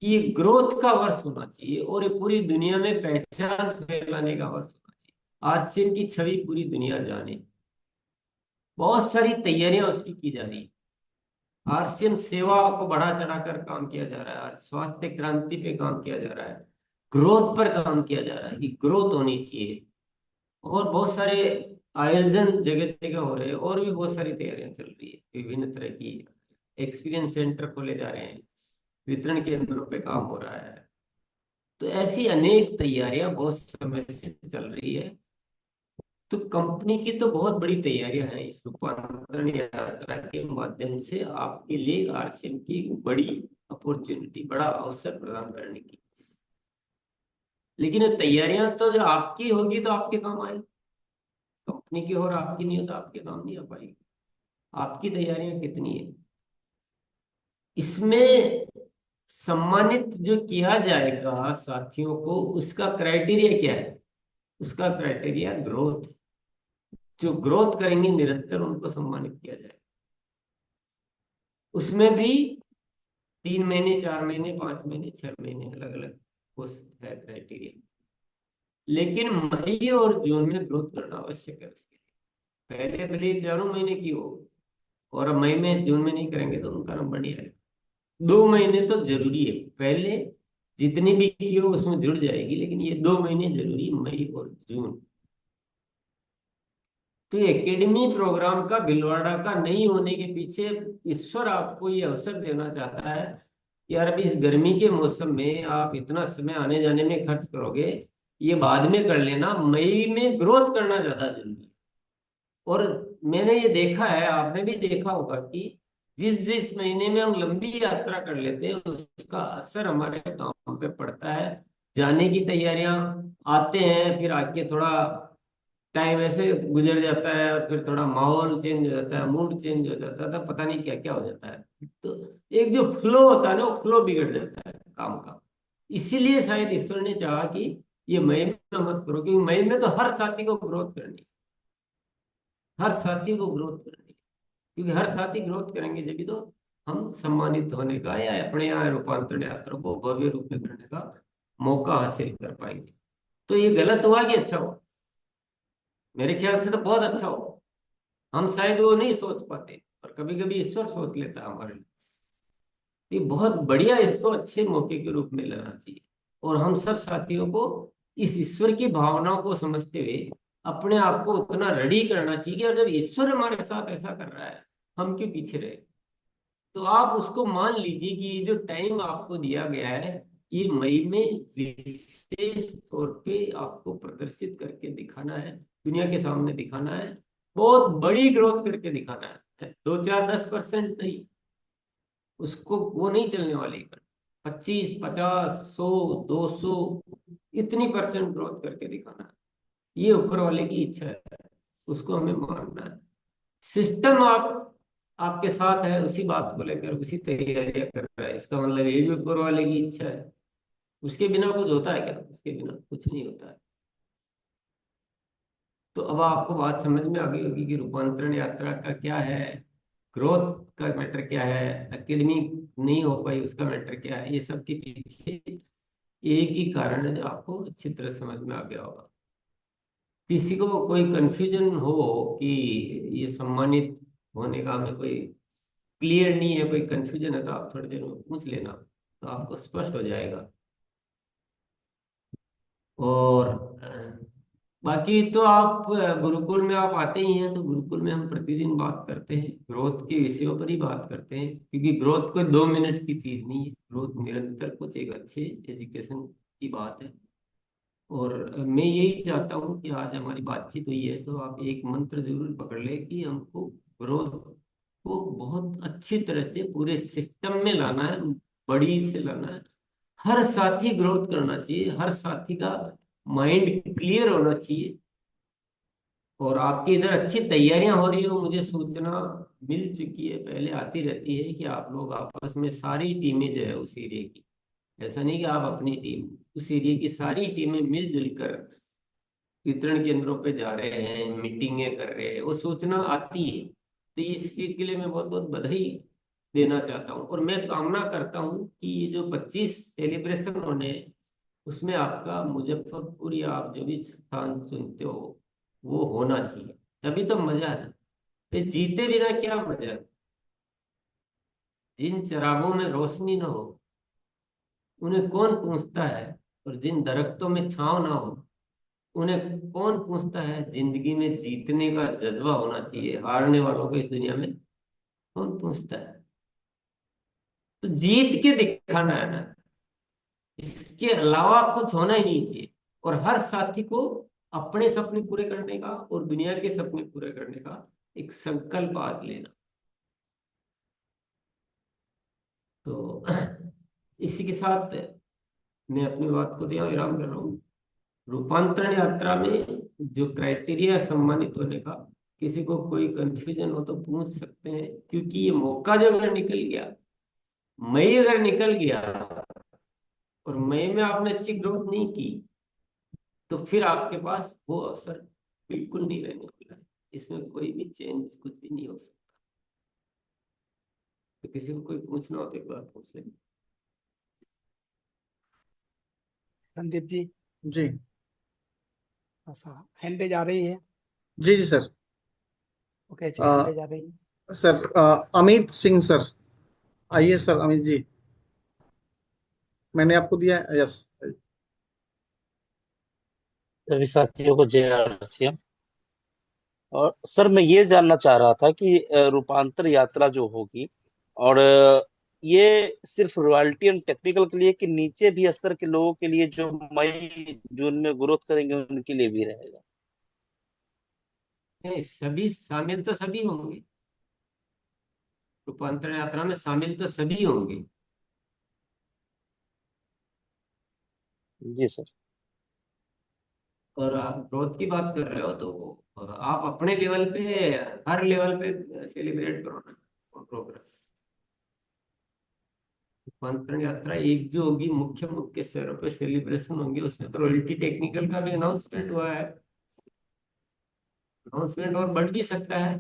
S4: कि ये ग्रोथ का वर्ष होना चाहिए और ये पूरी दुनिया में पहचान फैलाने का वर्ष होना चाहिए, आरसीएम की छवि पूरी दुनिया जाने। बहुत सारी तैयारियां उसकी की जा रही है। आरसीएम सेवा को बढ़ा चढ़ाकर काम किया जा रहा है, स्वास्थ्य क्रांति पे काम किया जा रहा है, ग्रोथ पर काम किया जा रहा है कि ग्रोथ होनी चाहिए। और बहुत सारे आयोजन जगह जगह हो रहे हैं, और भी बहुत सारी तैयारियां चल रही है, विभिन्न तरह की एक्सपीरियंस सेंटर खोले जा रहे हैं, वितरण केंद्रों पे काम हो रहा है। तो ऐसी अनेक तैयारियां बहुत समय से चल रही है। तो कंपनी की तो बहुत बड़ी तैयारियां हैं इस रूपांतरण यात्रा के माध्यम से आपके लिए आरसीएम की बड़ी अपॉर्चुनिटी, बड़ा अवसर प्रदान करने की। लेकिन ये तैयारियां तो जो आपकी होगी तो आपके काम आएगी, कंपनी की और आपकी नहीं हो तो आपके काम नहीं आ पाएगी। आपकी तैयारियां कितनी है? इसमें सम्मानित जो किया जाएगा साथियों को, उसका क्राइटेरिया क्या है? उसका क्राइटेरिया ग्रोथ। जो ग्रोथ करेंगे निरंतर, उनको सम्मानित किया जाएगा। उसमें भी 3 महीने, 4 महीने, 5 महीने, 6 महीने, अलग अलग उस है क्राइटेरिया। लेकिन मई और जून में ग्रोथ करना आवश्यक है उसके लिए। पहले भले 4 महीने की हो और अब मई में जून में नहीं करेंगे तो उनका नंबर नहीं आएगा। 2 महीने तो जरूरी है, पहले जितनी भी की हो उसमें जुड़ जाएगी, लेकिन ये 2 महीने जरूरी, मई और जून। तो एकेडमी प्रोग्राम का भीलवाड़ा का नहीं होने के पीछे ईश्वर आपको ये अवसर देना चाहता है कि यार अभी इस गर्मी के मौसम में आप इतना समय आने जाने में खर्च करोगे, ये बाद में कर लेना, मई में ग्रोथ करना ज्यादा जरूरी है। और मैंने ये देखा है, आपने भी देखा होगा कि जिस जिस महीने में हम लंबी यात्रा कर लेते हैं उसका असर हमारे काम पे पड़ता है। जाने की तैयारियां, आते हैं, फिर आके थोड़ा टाइम ऐसे गुजर जाता है और फिर थोड़ा माहौल चेंज हो जाता है, मूड चेंज हो जाता है, तब पता नहीं क्या क्या हो जाता है। तो एक जो फ्लो होता है ना, वो फ्लो बिगड़ जाता है काम का। इसीलिए शायद ईश्वर ने चाहा कि ये मई में मत करो, क्योंकि मई में तो हर साथी को ग्रोथ करनी, हर साथी को ग्रोथ करनी, क्योंकि हर साथी ग्रोथ करेंगे जब तो हम सम्मानित होने का या अपने यहाँ रूपांतरण यात्रा को भव्य रूप में करने का मौका हासिल कर पाएंगे। तो ये गलत हुआ कि अच्छा हुआ? मेरे ख्याल से तो बहुत अच्छा हुआ। हम शायद वो नहीं सोच पाते, पर कभी कभी ईश्वर सोच लेता है हमारे लिए। ये बहुत बढ़िया, इसको अच्छे मौके के रूप में लेना चाहिए। और हम सब साथियों को इस ईश्वर की भावनाओं को समझते हुए अपने आप को उतना रेडी करना चाहिए कि और जब ईश्वर हमारे साथ ऐसा कर रहा है, हम क्यों पीछे रहे? तो आप उसको मान लीजिए कि ये जो टाइम आपको दिया गया है, ये मई में विशेष तौर पे आपको प्रदर्शित करके दिखाना है, दुनिया के सामने दिखाना है, बहुत बड़ी ग्रोथ करके दिखाना है। 2, 4, 10% नहीं, उसको वो नहीं चलने वाली। 25, 50, 100, 200, इतनी परसेंट ग्रोथ करके दिखाना है। ये ऊपर वाले की इच्छा है, उसको हमें मानना है। सिस्टम आपके साथ है, उसी बात को लेकर उसी तैयारियां कर रहा है, इसका मतलब ये भी ऊपर वाले की इच्छा है। उसके बिना कुछ होता है क्या? उसके बिना कुछ नहीं होता है। तो अब आपको बात समझ में आ गई होगी कि रूपांतरण यात्रा का क्या है, ग्रोथ का मैटर क्या है, एकेडमी नहीं हो पाई उसका मैटर क्या है। ये सब के पीछे एक ही कारण है जो आपको अच्छी तरह समझ में आ गया होगा। किसी को कोई कंफ्यूजन हो कि ये सम्मानित होने का हमें कोई क्लियर नहीं है, कोई कंफ्यूजन है, तो आप थोड़ी देर में पूछ लेना, तो आपको स्पष्ट हो जाएगा। और बाकी तो आप गुरुकुल में आप आते ही हैं, तो गुरुकुल में हम प्रतिदिन बात करते हैं, ग्रोथ के विषयों पर ही बात करते हैं, क्योंकि ग्रोथ कोई 2 मिनट की चीज नहीं है। ग्रोथ निरंतर कुछ एक अच्छे एजुकेशन की बात है। और मैं यही चाहता हूँ कि आज हमारी बातचीत हुई है तो आप एक मंत्र जरूर पकड़ ले कि हमको ग्रोथ को बहुत अच्छी तरह से पूरे सिस्टम में लाना है, बड़ी से लाना है। हर साथी ग्रोथ करना चाहिए, हर साथी का माइंड क्लियर होना चाहिए। और आपकी इधर अच्छी तैयारियां हो रही हो, मुझे सूचना मिल चुकी है, पहले आती रहती है कि आप लोग आपस में सारी टीमें जो है उस एरिया की, ऐसा नहीं कि आप अपनी टीम, उस एरिया की सारी टीमें मिलजुल कर वितरण केंद्रों पे जा रहे हैं, मीटिंगें कर रहे हैं, वो सूचना आती है। तो इस चीज के लिए मैं बहुत बहुत बधाई देना चाहता हूँ। और मैं कामना करता हूँ कि ये जो 25 सेलिब्रेशन होने हैं, उसमें आपका मुजफ्फरपुर या आप जो भी स्थान चुनते हो वो होना चाहिए, तभी तो मजा है। तो जीते बिना क्या मजा है? जिन चिरागों में रोशनी न हो उन्हें कौन पूछता है, और जिन दरख्तों में छांव ना हो उन्हें कौन पूछता है। जिंदगी में जीतने का जज्बा होना चाहिए, हारने वालों को इस दुनिया में कौन पूछता है? तो जीत के दिखाना है ना, इसके अलावा कुछ होना ही नहीं चाहिए। और हर साथी को अपने सपने पूरे करने का और दुनिया के सपने पूरे करने का एक संकल्प आज लेना। तो इसी के साथ मैं अपनी बात को यहाँ विराम कर रहा हूँ। रूपांतरण यात्रा में जो क्राइटेरिया सम्मानित होने का, किसी को कोई कंफ्यूजन हो तो पूछ सकते हैं, क्योंकि ये मौका जो अगर निकल गया, मई अगर निकल गया और मई में आपने अच्छी ग्रोथ नहीं की, तो फिर आपके पास वो अवसर बिल्कुल नहीं रहने वाला है। इसमें कोई भी चेंज कुछ भी नहीं हो सकता। तो किसी को कोई पूछना हो तो एक बार पूछ लें।
S2: संदीप जी,
S3: जी
S2: ऐसा हैंड रेज आ रही है।
S3: जी जी सर।
S2: ओके जी, हैंड
S3: अ,
S2: रेज आ रही है।
S3: सर अमित सिंह सर, आइए सर अमित जी, मैंने आपको दिया है, यस।
S6: सभी साथियों को जय आरसीएम। और सर मैं ये जानना चाह रहा था कि रूपांतर यात्रा जो होगी, और ये सिर्फ रॉयल्टी एंड टेक्निकल के लिए कि नीचे भी स्तर के लोगों के लिए जो मई जून में ग्रोथ करेंगे उनके लिए भी रहेगा?
S4: नहीं, सभी शामिल तो सभी होंगे, रूपांतरण यात्रा में शामिल तो सभी होंगे।
S6: जी सर।
S4: और आप ग्रोथ की बात कर रहे हो तो आप अपने लेवल पे, हर लेवल पे सेलिब्रेट करो ना प्रोग्राम। रूपांतरण यात्रा एक जो होगी, मुख्य मुख्य शहरों पे सेलिब्रेशन होंगे, उसमें तो रॉयल्टी टेक्निकल का भी अनाउंसमेंट हुआ है। अनाउंसमेंट और बढ़ भी सकता है,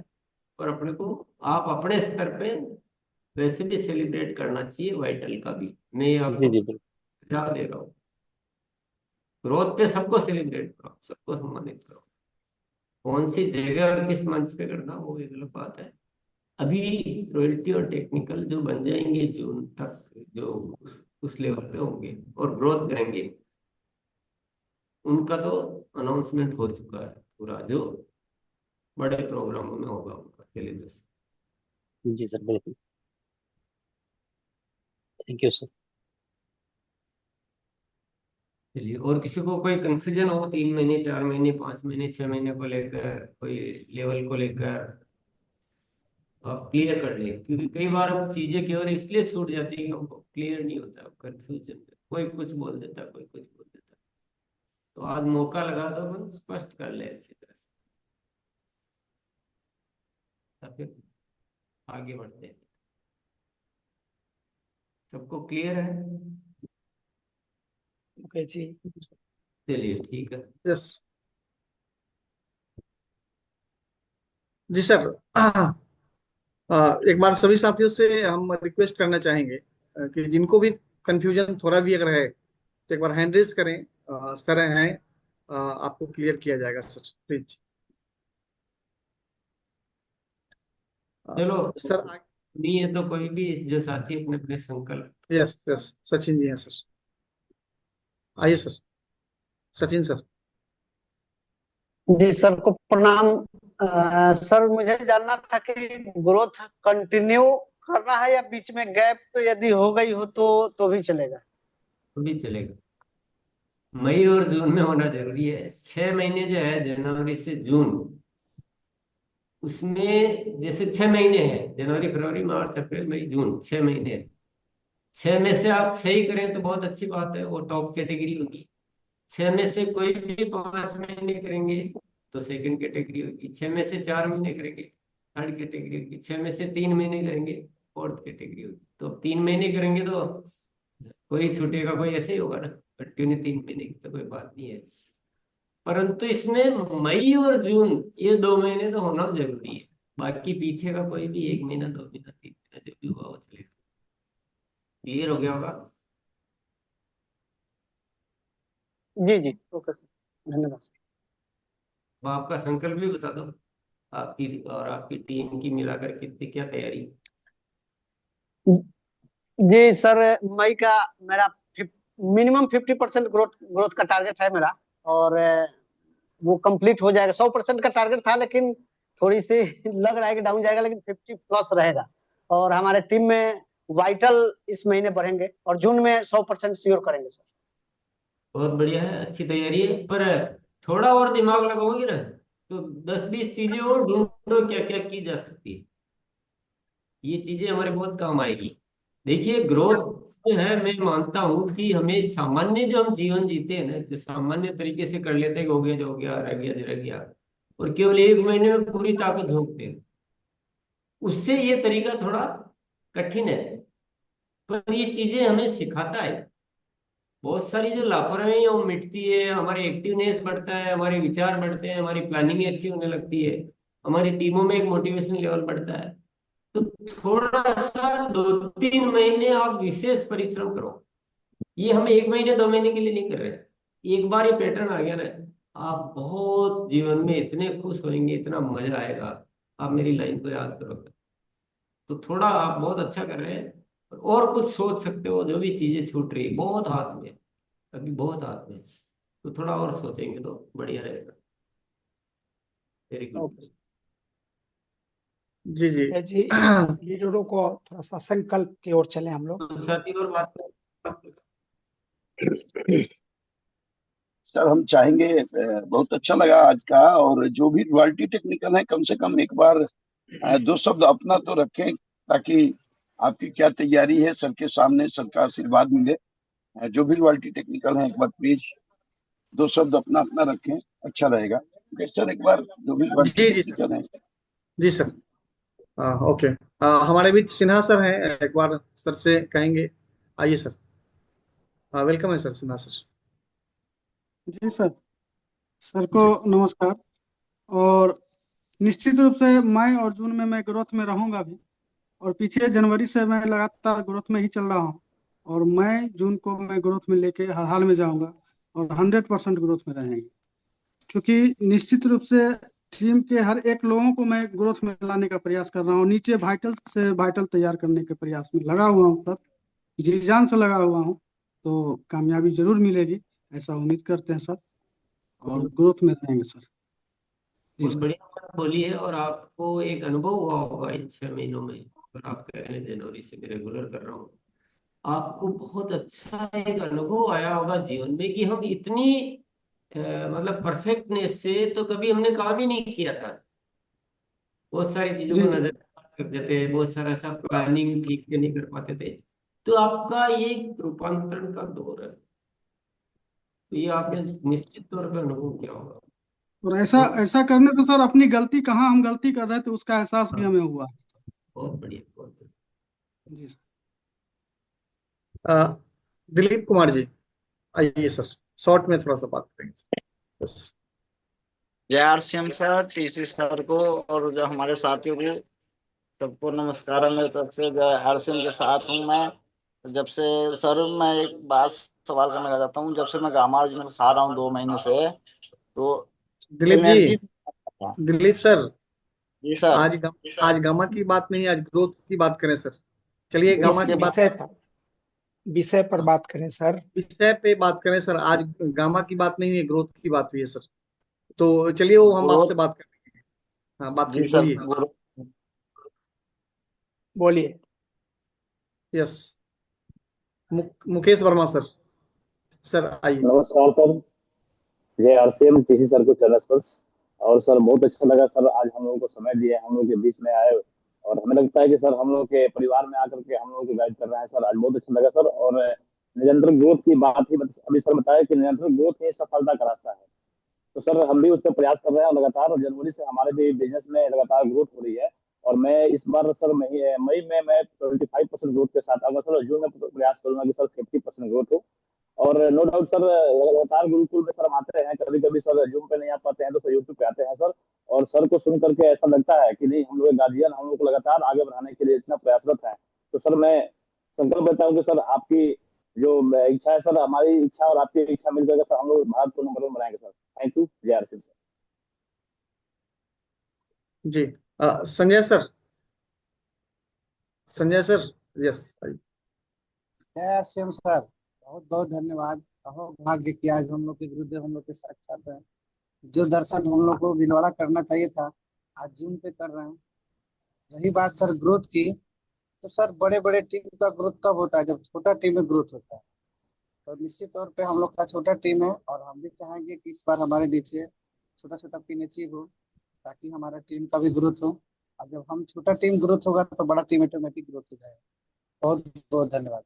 S4: पर अपने को आप अपने स्तर पे वैसे भी सेलिब्रेट करना चाहिए। वाइटल का भी मैं
S6: जी
S4: आपको
S6: जी बिल्कुल।
S4: सुझाव दे रहा हूँ। ग्रोथ पे सबको सेलिब्रेट करो, सबको सम्मानित करो। कौन सी जगह और किस मंच पे करना वो एक अलग बात है। अभी रॉयल्टी और टेक्निकल जो बन जाएंगे जून तक, जो उस लेवल पे होंगे और ग्रोथ करेंगे, उनका तो अनाउंसमेंट हो चुका है पूरा, जो बड़े प्रोग्रामों में होगा उनका सेलिब्रेशन।
S6: जी सर बिल्कुल। Thank you sir.
S4: चलिए, और किसी को कोई कंफ्यूजन हो 3 महीने, 4 महीने, 5 महीने, 6 महीने को लेकर, कोई लेवल को लेकर, आप क्लियर कर ले, क्योंकि कई बार हम चीजें केवल इसलिए छूट जाती है कि हमको क्लियर नहीं होता, कंफ्यूजन, कोई कुछ बोल देता, कोई कुछ बोल देता। तो आज मौका लगा तो हम स्पष्ट कर ले अच्छी तरह से, तो फिर आगे बढ़ते हैं। सबको क्लियर है?
S2: ओके जी।
S4: चलिए ठीक है।
S3: यस जी सर। एक बार सभी साथियों से हम रिक्वेस्ट करना चाहेंगे कि जिनको भी कंफ्यूजन थोड़ा भी अगर है तो एक बार हैंड रेज करें। सर हैं, आपको क्लियर किया जाएगा सर, प्लीज।
S4: चलो,
S3: सर
S4: नहीं है तो कोई भी जो साथी अपने अपने संकल्प।
S5: यस यस, सचिन जी हैं सर। आइए सर, सचिन सर।
S7: जी सर को प्रणाम। सर मुझे जानना था कि ग्रोथ कंटिन्यू करना है या बीच में गैप यदि हो गई हो तो भी चलेगा।
S4: तो भी चलेगा। मई और जून में होना जरूरी है। 6 महीने जो है, जनवरी से जून, उसमें जैसे 6 महीने हैं, जनवरी फरवरी मार्च अप्रैल मई जून, 6 महीने हैं। 6 में से आप 6 ही करें तो बहुत अच्छी बात है, वो टॉप कैटेगरी होगी। 6 में से कोई भी 5 महीने करेंगे तो सेकंड कैटेगरी होगी। 6 में से 4 महीने करेंगे थर्ड कैटेगरी होगी। 6 में से 3 महीने करेंगे फोर्थ कैटेगरी होगी। तो 3 महीने करेंगे तो कोई छूटेगा, कोई ऐसे ही होगा ना। कंटिन्यू 3 महीने की तो कोई बात नहीं है। परंतु इसमें मई और जून, ये 2 महीने तो होना जरूरी है। बाकी पीछे का कोई भी 1 महीना 2 महीना 3 महीना जो भी हुआ वो चलेगा। क्लियर हो गया होगा।
S7: जी जी ओके सर, धन्यवाद सर।
S4: अब आपका संकल्प भी बता दो, आपकी और आपकी टीम की मिलाकर कितनी क्या तैयारी।
S7: जी सर, मई का मेरा मिनिमम 50% ग्रोथ ग्रोथ का टारगेट है मेरा। और वो कंप्लीट हो जाएगा। 100% का टारगेट था लेकिन थोड़ी सी लग रहा है कि डाउन जाएगा, लेकिन 50+ रहेगा। और हमारे टीम में वाइटल इस महीने बढ़ेंगे और जून में 100% श्योर करेंगे सर।
S4: बहुत बढ़िया है, अच्छी तैयारी है। पर थोड़ा और दिमाग लगाओगे ना तो 10-20 चीजें और ढूंढो क्या क्या की जा सकती है। ये चीजें हमारे बहुत काम आएगी। देखिए, ग्रोथ जो है, मैं मानता हूँ कि हमें सामान्य जो हम जीवन जीते हैं ना, जो सामान्य तरीके से कर लेते हैं कि हो गया जो हो गया, रह गया जो रह गया, और केवल 1 महीने में पूरी ताकत झोंकते हैं, उससे ये तरीका थोड़ा कठिन है। पर ये चीजें हमें सिखाता है। बहुत सारी जो लापरवाही है वो मिटती है, हमारी एक्टिवनेस बढ़ता है, हमारे विचार बढ़ते हैं, हमारी प्लानिंग अच्छी होने लगती है, हमारी टीमों में एक मोटिवेशन लेवल बढ़ता है। तो थोड़ा सा 2-3 महीने आप विशेष परिश्रम करो। ये हम 1 महीने 2 महीने के लिए नहीं कर रहे। एक बार ये पैटर्न आ गया ना, आप बहुत जीवन में इतने खुश होंगे, इतना मजा आएगा। आप मेरी लाइन को याद करोगे तो थोड़ा आप बहुत अच्छा कर रहे हैं। और कुछ सोच सकते हो, जो भी चीजें छूट रही बहुत हाथ में, अभी बहुत हाथ में, तो थोड़ा और सोचेंगे तो बढ़िया रहेगा। Very good.
S7: ओके
S5: जी जी।
S2: जी, लीडरों को थोड़ा सा संकल्प की ओर चले हम लोग।
S4: तो साथी और बात करें।
S1: सर हम चाहेंगे, बहुत अच्छा लगा आज का, और जो भी रॉयल्टी टेक्निकल है कम से कम एक बार 2 शब्द अपना तो रखें, ताकि आपकी क्या तैयारी है सर के सामने, सर का आशीर्वाद मिले। जो भी रॉयल्टी टेक्निकल है एक बार प्लीज 2 शब्द अपना अपना रखें, अच्छा रहेगा। ओके सर, एक बार जो भी रॉयल्टी
S5: जी जी सर।
S1: टेक्निकल है।
S5: जी सर। ओके। हमारे बीच सिन्हा सर हैं, एक बार सर से कहेंगे। आइए सर। वेलकम है सर, सिन्हा सर।
S8: जी सर, सर को नमस्कार। और निश्चित रूप से मई और जून में मैं ग्रोथ में रहूंगा भी, और पीछे जनवरी से मैं लगातार ग्रोथ में ही चल रहा हूं, और मई जून को मैं ग्रोथ में लेके हर हाल में जाऊंगा, और 100% ग्रोथ में रहेंगे। क्योंकि निश्चित रूप से टीम के हर एक लोगों को मैं ग्रोथ में लाने का प्रयास कर रहा हूँ, नीचे वाइटल से वाइटल तैयार करने के प्रयास में लगा हुआ हूँ सर, जी जान से लगा हुआ हूँ। तो कामयाबी जरूर मिलेगी, ऐसा उम्मीद करते हैं सर, और ग्रोथ में रहेंगे सर। जी
S4: बहुत
S8: सर।
S4: बढ़िया बात बोली है। और आपको एक अनुभव हुआ होगा इन 6 महीनों में, और आप कह रहे हैं जनवरी से मैं रेगुलर कर रहा हूँ, आपको बहुत अच्छा एक अनुभव आया होगा जीवन में कि हम इतनी मतलब परफेक्टनेस से तो कभी हमने काम ही नहीं किया था। बहुत सारी चीजों
S8: जी
S4: को
S8: जी।
S4: नजर कर देते हैं, बहुत सारा सा प्लानिंग ठीक से नहीं कर पाते थे। तो आपका ये एक रूपांतरण का दौर है, तो ये आपने निश्चित तौर पे अनुभव किया होगा।
S8: और ऐसा
S4: बहुत
S8: ऐसा करने से सर अपनी गलती कहाँ हम गलती कर रहे थे उसका एहसास भी
S4: हाँ,
S8: हमें हुआ है।
S4: बहुत बढ़िया, बहुत बढ़िया।
S8: जी सर।
S5: अ, दिलीप कुमार जी, आइए सर। शॉर्ट में थोड़ा सा बात करेंगे सर, बस।
S9: जय आरसीएम सर, टीसी सर को और जो हमारे साथियों को सबको नमस्कार है मेरी तरफ से। जय आरसीएम के साथ हूँ मैं जब से। सर मैं एक बात सवाल करना चाहता हूँ, जब से मैं गामा ओरिजिनल खा रहा हूँ 2 महीने से, तो
S5: दिलीप जी,
S9: एनर्जी।
S5: दिलीप सर,
S9: जी सर।
S5: आज गामा की बात नहीं, आज ग्रोथ की बात करें सर। चलिए गामा
S2: इस
S5: की बात,
S2: विषय पर बात करें सर।
S5: विषय पे बात करें सर। आज गामा की बात नहीं है, ग्रोथ की बात हुई है सर। तो चलिए वो हम
S9: ग्रोथ।
S5: आपसे बात करेंगे। हाँ बात
S9: जी
S5: कीजिए,
S9: सर।
S5: बोलिए।
S2: बोलिए।
S5: Yes, Mukesh Verma sir. Sir आइए।
S10: नमस्कार सर, जय आरसीएम टीसी सर को चरण स्पर्श। और सर बहुत अच्छा लगा सर, आज हम लोगों को समय दिया, हम लोग के बीच में आए। और हमें लगता है कि सर हम लोग के परिवार में आकर के हम लोग को गाइड कर रहे हैं सर, आज बहुत अच्छा लगा सर। और निरंतर ग्रोथ की बात ही अभी सर बताया कि निरंतर ग्रोथ ही सफलता का रास्ता है। तो सर हम भी उस पर प्रयास कर रहे हैं लगातार, और जनवरी से हमारे भी बिजनेस में लगातार ग्रोथ हो रही है। और मैं इस बार सर मई में मैं 25% ग्रोथ के साथ आऊंगा सर, और जून में प्रयास करूंगा कि सर 50% ग्रोथ हो। और नो डाउट सर लगातार गुरुकुल में सर हम आते हैं, कभी कभी सर जूम पे नहीं आ पाते हैं तो सर यूट्यूब पे आते हैं सर। और सर को सुन करके ऐसा लगता है कि नहीं, हम लोग गार्जियन हम लोग को लगातार आगे बढ़ाने के लिए इतना प्रयासरत है। तो सर मैं संकल्प लेता हूँ कि सर आपकी जो इच्छा है सर, हमारी इच्छा और आपकी इच्छा मिलकर सर हम लोग भारत को नंबर 1 बनाएंगे sir. Thank you, Jay R Singh sir.
S5: जी Sanjay sir, Sanjay sir. Yes आइए।
S7: जय श्याम सर, बहुत बहुत धन्यवाद। कहो भाग्य कि आज हम लोग के गुरुदेव हम लोग के साथ साथ हैं। जो दर्शन हम लोग को भिलवाड़ा करना चाहिए था, आज जूम पे कर रहे हैं। रही बात सर ग्रोथ की, तो सर बड़े बड़े टीम का ग्रोथ तब होता है जब छोटा टीम में ग्रोथ होता है। तो निश्चित तौर पे हम लोग का छोटा टीम है, और हम भी चाहेंगे कि इस बार हमारे नीचे छोटा छोटा पिन अचीव हो, ताकि हमारा टीम का भी ग्रोथ हो। और जब हम छोटा टीम ग्रोथ होगा तो बड़ा टीम ऑटोमेटिक ग्रोथ हो जाएगा। बहुत बहुत धन्यवाद।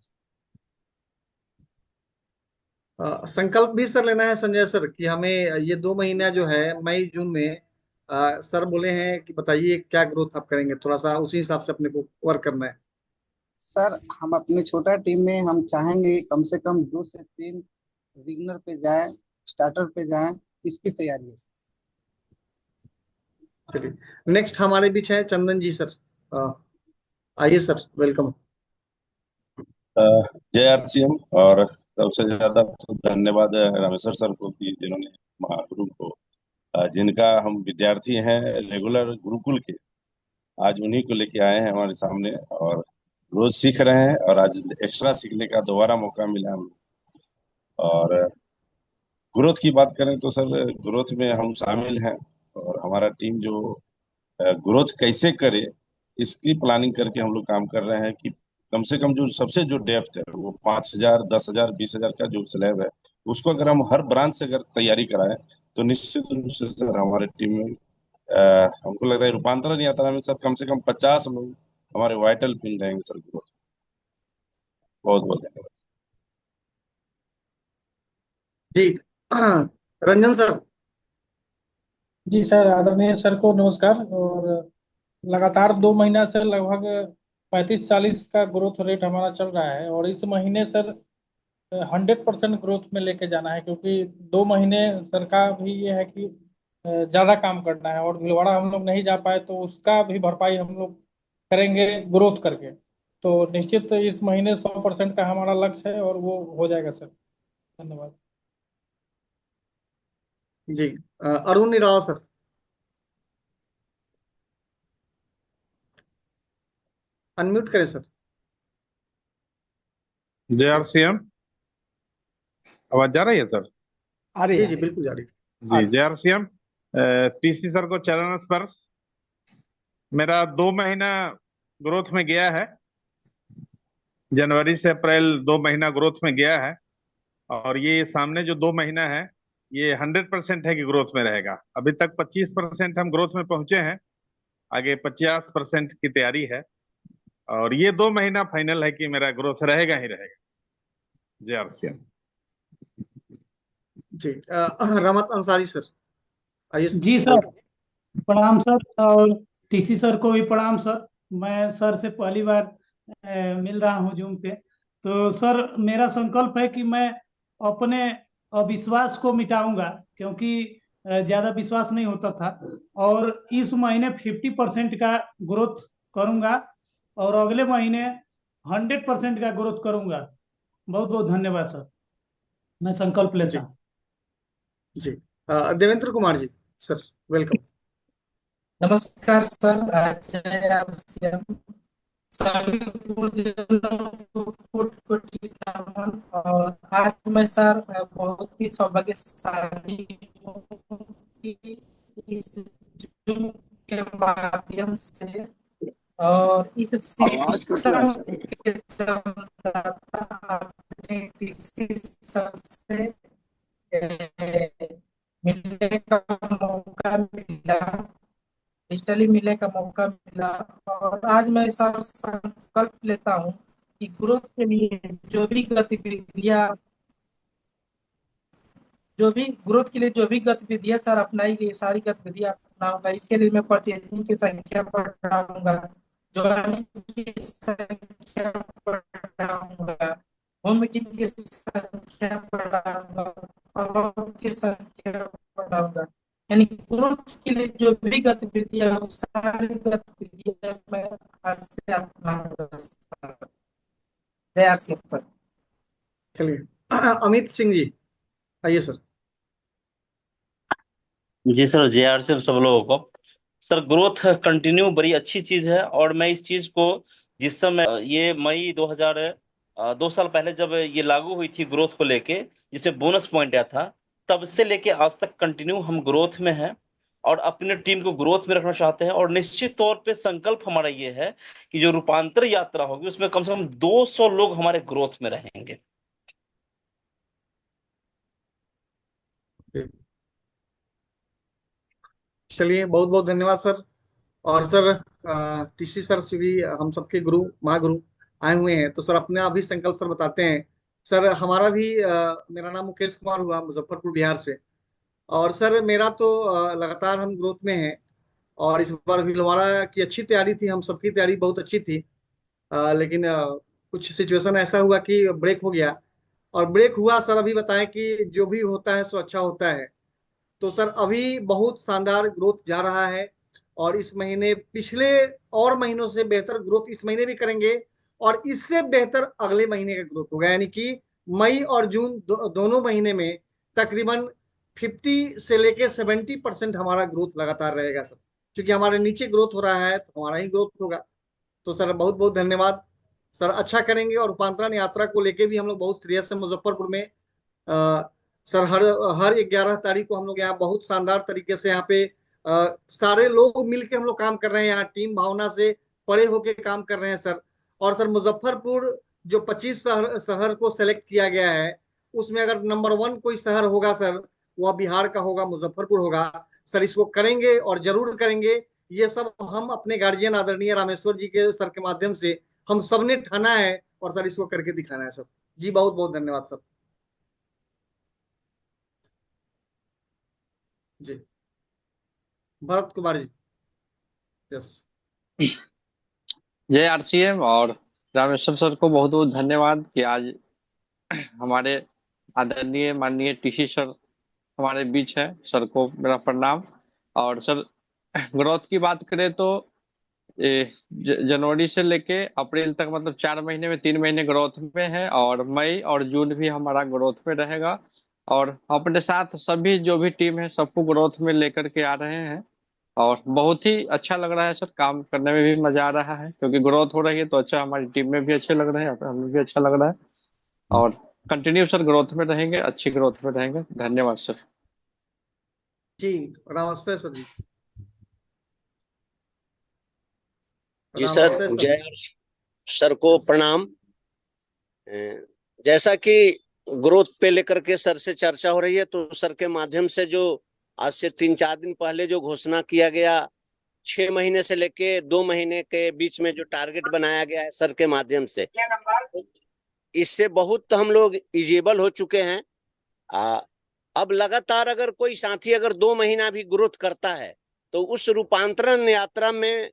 S5: संकल्प भी सर लेना है संजय सर कि हमें ये 2 महीना जो है मई जून में, सर बोले हैं कि बताइए क्या ग्रोथ आप करेंगे, थोड़ा सा उसी हिसाब से अपने को वर्क करना है।
S7: सर हम अपने छोटा टीम में हम चाहेंगे कि कम से कम 2 से 3 बिगनर पे जाए, स्टार्टर पे जाए, इसकी तैयारी है सर।
S5: चलिए नेक्स्ट हमारे बीच है चंदन जी सर। आइए सर, वेलकम।
S11: जय आरसीएम। और सबसे ज्यादा तो धन्यवाद रामेश्वर सर को कि जिन्होंने महागुरु को, जिनका हम विद्यार्थी हैं रेगुलर गुरुकुल के, आज उन्हीं को लेके आए हैं हमारे सामने, और रोज सीख रहे हैं, और आज एक्स्ट्रा सीखने का दोबारा मौका मिला हमें। और ग्रोथ की बात करें तो सर ग्रोथ में हम शामिल हैं, और हमारा टीम जो ग्रोथ कैसे करे इसकी प्लानिंग करके हम लोग काम कर रहे हैं कि कम से कम जो सबसे जो डेप्थ है वो 5,000, 10,000, 20,000 का जो स्लैब है, उसको अगर हम हर ब्रांच से अगर तैयारी कराएं तो निश्चित रूप से सर हमारे टीम में हमको लगता है रूपांतरण यात्रा में सर कम से कम 50 लोग हमारे वाइटल पिन रहेंगे सर ग्रोथ। बहुत बहुत धन्यवाद।
S5: जी रंजन सर।
S12: जी सर, आदरणीय सर को नमस्कार। और लगातार 2 महीना से लगभग 35-40 का ग्रोथ रेट हमारा चल रहा है, और इस महीने सर 100% ग्रोथ में लेके जाना है, क्योंकि 2 महीने सर का भी ये है कि ज्यादा काम करना है, और भीलवाड़ा हम लोग नहीं जा पाए तो उसका भी भरपाई हम लोग करेंगे ग्रोथ करके। तो निश्चित इस महीने 100% का हमारा लक्ष्य है, और वो हो जाएगा सर। धन्यवाद।
S5: जी अरुण निराला सर। अनम्यूट करें सर।
S13: जय आरसीएम। आवाज जा रही है सर?
S2: आ रही
S5: जी
S2: है।
S5: जी बिल्कुल जा रही है।
S13: जी जय आरसीएम। टीसी सर को चरण स्पर्श। मेरा 2 महीना ग्रोथ में गया है, जनवरी से अप्रैल 2 महीना ग्रोथ में गया है, और ये सामने जो 2 महीना है ये 100% है कि ग्रोथ में रहेगा। अभी तक 25% हम ग्रोथ में पहुंचे हैं, आगे 50% की तैयारी है, और ये 2 महीना फाइनल है कि मेरा ग्रोथ रहेगा ही रहेगा। जय आरसीएम।
S5: जी रमत अंसारी सर। आइए सर,
S14: जी सर,
S5: वेलकम।
S14: प्रणाम सर। और टीसी सर को भी प्रणाम सर। मैं सर से पहली बार मिल रहा हूं जूम पे। तो सर मेरा संकल्प है कि मैं अपने अविश्वास को मिटाऊंगा, क्योंकि ज्यादा विश्वास नहीं होता था, और इस महीने 50% का ग्रोथ करूंगा, और अगले महीने 100% का ग्रोथ करूंगा। बहुत बहुत धन्यवाद सर, मैं संकल्प लेता
S5: जी
S14: हूँ।
S5: जी देवेंद्र कुमार जी सर, वेलकम।
S12: नमस्कार सर, जय आरसीएम। सभी गुरुजनों को कोटि नमन। और आज मैं सर बहुत ही सौभाग्यशाली हूँ कि इस जूम के माध्यम से और इस
S1: आवाज कट रहा
S12: सिस्टम
S1: है।
S12: के संवाददाता अपने टीसी सर से मिलने का मौका मिला, डिजिटली मिलने का मौका मिला। और आज मैं सर संकल्प लेता हूँ कि ग्रोथ के लिए जो भी गतिविधियाँ जो भी गतिविधियाँ सर अपनाई गई, सारी गतिविधियाँ अपनाऊंगा। इसके लिए मैं परचेजिंग की संख्या बढ़ाऊंगा, ज्वाइनिंग की संख्या बढ़ाऊंगा, होम मीटिंग की संख्या बढ़ाऊंगा, फॉलोअप की संख्या बढ़ाऊंगा। यानी ग्रोथ के लिए जो भी गतिविधियाँ हो, सारी गतिविधियाँ मैं आज से अपनाऊंगा। जय आरसीएम सर।
S5: चलिए अमित सिंह जी आइए सर।
S6: जी सर, जेआरसीएम सब लोगों को। सर, ग्रोथ कंटिन्यू बड़ी अच्छी चीज है, और मैं इस चीज को जिस समय ये मई 2 साल पहले जब ये लागू हुई थी ग्रोथ को लेके, जिसमें बोनस पॉइंट आया था, तब से लेके आज तक कंटिन्यू हम ग्रोथ में हैं और अपने टीम को ग्रोथ में रखना चाहते हैं। और निश्चित तौर पे संकल्प हमारा ये है कि जो रूपांतर यात्रा होगी उसमें कम से कम 200 लोग हमारे ग्रोथ में रहेंगे।
S5: चलिए बहुत बहुत धन्यवाद सर। और सर टीसी सर से भी हम सबके गुरु महागुरु आए हुए हैं, तो सर अपने आप ही संकल्प सर बताते हैं। सर हमारा भी मेरा नाम मुकेश कुमार हुआ, मुजफ्फरपुर बिहार से। और सर मेरा तो लगातार हम ग्रोथ में हैं। और इस बार भीलवाड़ा की अच्छी तैयारी थी, हम सबकी तैयारी बहुत अच्छी थी। लेकिन कुछ सिचुएशन ऐसा हुआ कि ब्रेक हो गया। और ब्रेक हुआ सर, अभी बताएं कि जो भी होता है सो अच्छा होता है। तो सर अभी बहुत शानदार ग्रोथ जा रहा है। और इस महीने पिछले और महीनों से बेहतर ग्रोथ इस महीने भी करेंगे, और इससे बेहतर अगले महीने का ग्रोथ होगा। यानी कि मई और जून दोनों महीने में तकरीबन 50 से लेके 70% हमारा ग्रोथ लगातार रहेगा सर। क्योंकि हमारे नीचे ग्रोथ हो रहा है तो हमारा ही ग्रोथ होगा। तो सर बहुत बहुत धन्यवाद सर, अच्छा करेंगे। और रूपांतरण यात्रा को लेके भी हम लोग बहुत सीरियस है मुजफ्फरपुर में। सर हर 11 तारीख को हम लोग यहाँ बहुत शानदार तरीके से यहाँ पे सारे लोग मिलके हम लोग काम कर रहे हैं, यहाँ टीम भावना से पड़े होके काम कर रहे हैं सर। और सर मुजफ्फरपुर जो 25 शहर को सेलेक्ट किया गया है, उसमें अगर नंबर 1 कोई शहर होगा सर, वह बिहार का होगा, मुजफ्फरपुर होगा। सर इसको करेंगे और जरूर करेंगे। ये सब हम अपने गार्जियन आदरणीय रामेश्वर जी के सर के माध्यम से हम सबने ठाना है, और सर इसको करके दिखाना है सर। जी बहुत बहुत धन्यवाद सर। जी भरत कुमार जी। यस।
S15: जय आरसीएम और रामेश्वर सर को बहुत बहुत धन्यवाद कि आज हमारे आदरणीय माननीय टीसी सर हमारे बीच है। सर को मेरा प्रणाम। और सर ग्रोथ की बात करें तो जनवरी से लेके अप्रैल तक, मतलब 4 महीने में 3 महीने ग्रोथ में है, और मई और जून भी हमारा ग्रोथ में रहेगा। और अपने साथ सभी जो भी टीम है सबको ग्रोथ में लेकर के आ रहे हैं। और बहुत ही अच्छा लग रहा है सर, काम करने में भी मजा आ रहा है, क्योंकि ग्रोथ हो रही है तो अच्छा, हमारी टीम में भी अच्छे लग रहे हैं, हमें भी अच्छा लग रहा है। और कंटिन्यू सर ग्रोथ में रहेंगे, अच्छी ग्रोथ में रहेंगे। धन्यवाद सर।
S5: जी नमस्ते सर। जी
S16: जी सर,
S5: नमस्ते सर।
S16: जय सर को प्रणाम। जैसा कि ग्रोथ पे लेकर के सर से चर्चा हो रही है, तो सर के माध्यम से जो आज से 3-4 दिन पहले जो घोषणा किया गया, 6 महीने से लेके 2 महीने के बीच में जो टारगेट बनाया गया है सर के माध्यम से, तो इससे बहुत हम लोग इजिबल हो चुके हैं। अब लगातार अगर कोई साथी अगर 2 महीना भी ग्रोथ करता है तो उस रूपांतरण यात्रा में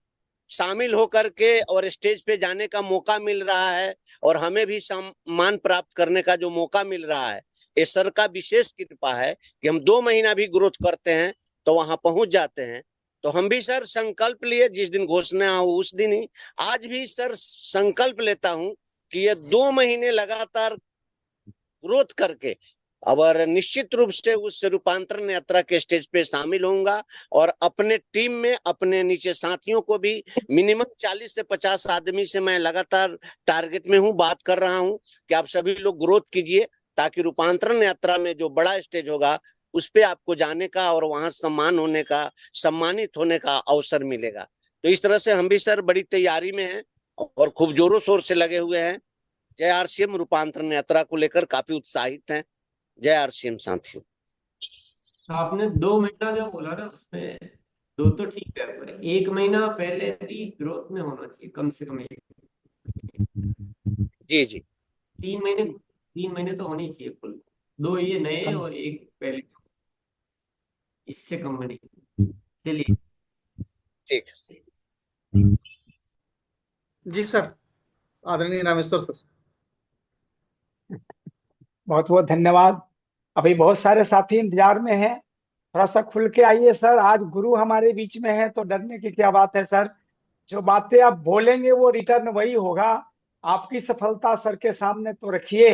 S16: शामिल होकर के और स्टेज पे जाने का मौका मिल रहा है, और हमें भी सम्मान प्राप्त करने का जो मौका मिल रहा है, ये सर का विशेष कृपा है कि हम 2 महीना भी ग्रोथ करते हैं तो वहां पहुंच जाते हैं। तो हम भी सर संकल्प लिए, जिस दिन घोषणा हो उस दिन ही, आज भी सर संकल्प लेता हूं कि ये 2 महीने लगातार ग्रोथ करके और निश्चित रूप से उस रूपांतरण यात्रा के स्टेज पे शामिल होऊंगा और अपने टीम में अपने नीचे साथियों को भी मिनिमम 40 से 50 आदमी से मैं लगातार टारगेट में हूं, बात कर रहा हूं कि आप सभी लोग ग्रोथ कीजिए ताकि रूपांतरण यात्रा में जो बड़ा स्टेज होगा उस पे आपको जाने का और वहां सम्मान होने का, सम्मानित होने का अवसर मिलेगा। तो इस तरह से हम भी सर बड़ी तैयारी में हैं और खूब जोरों शोर से लगे हुए हैं। जय आरसीएम रूपांतरण यात्रा को लेकर काफी उत्साहित हैं। जय आरसीएम साथियों।
S4: आपने 2 महीना जो बोला ना उसमें 2 तो ठीक है, पर 1 महीना पहले भी ग्रोथ में होना चाहिए कम से कम 1।
S16: जी जी
S4: 3 महीने तो होने चाहिए कुल, 2 ये नए और 1 पहले, इससे कम में नहीं। चलिए
S16: ठीक है
S5: जी सर, आदरणीय रामेश्वर सर।
S2: बहुत बहुत धन्यवाद। अभी बहुत सारे साथी इंतजार में हैं, थोड़ा सा खुल के आइए सर। आज गुरु हमारे बीच में है तो डरने की क्या बात है सर। जो बातें आप बोलेंगे वो रिटर्न वही होगा। आपकी सफलता सर के सामने तो रखिए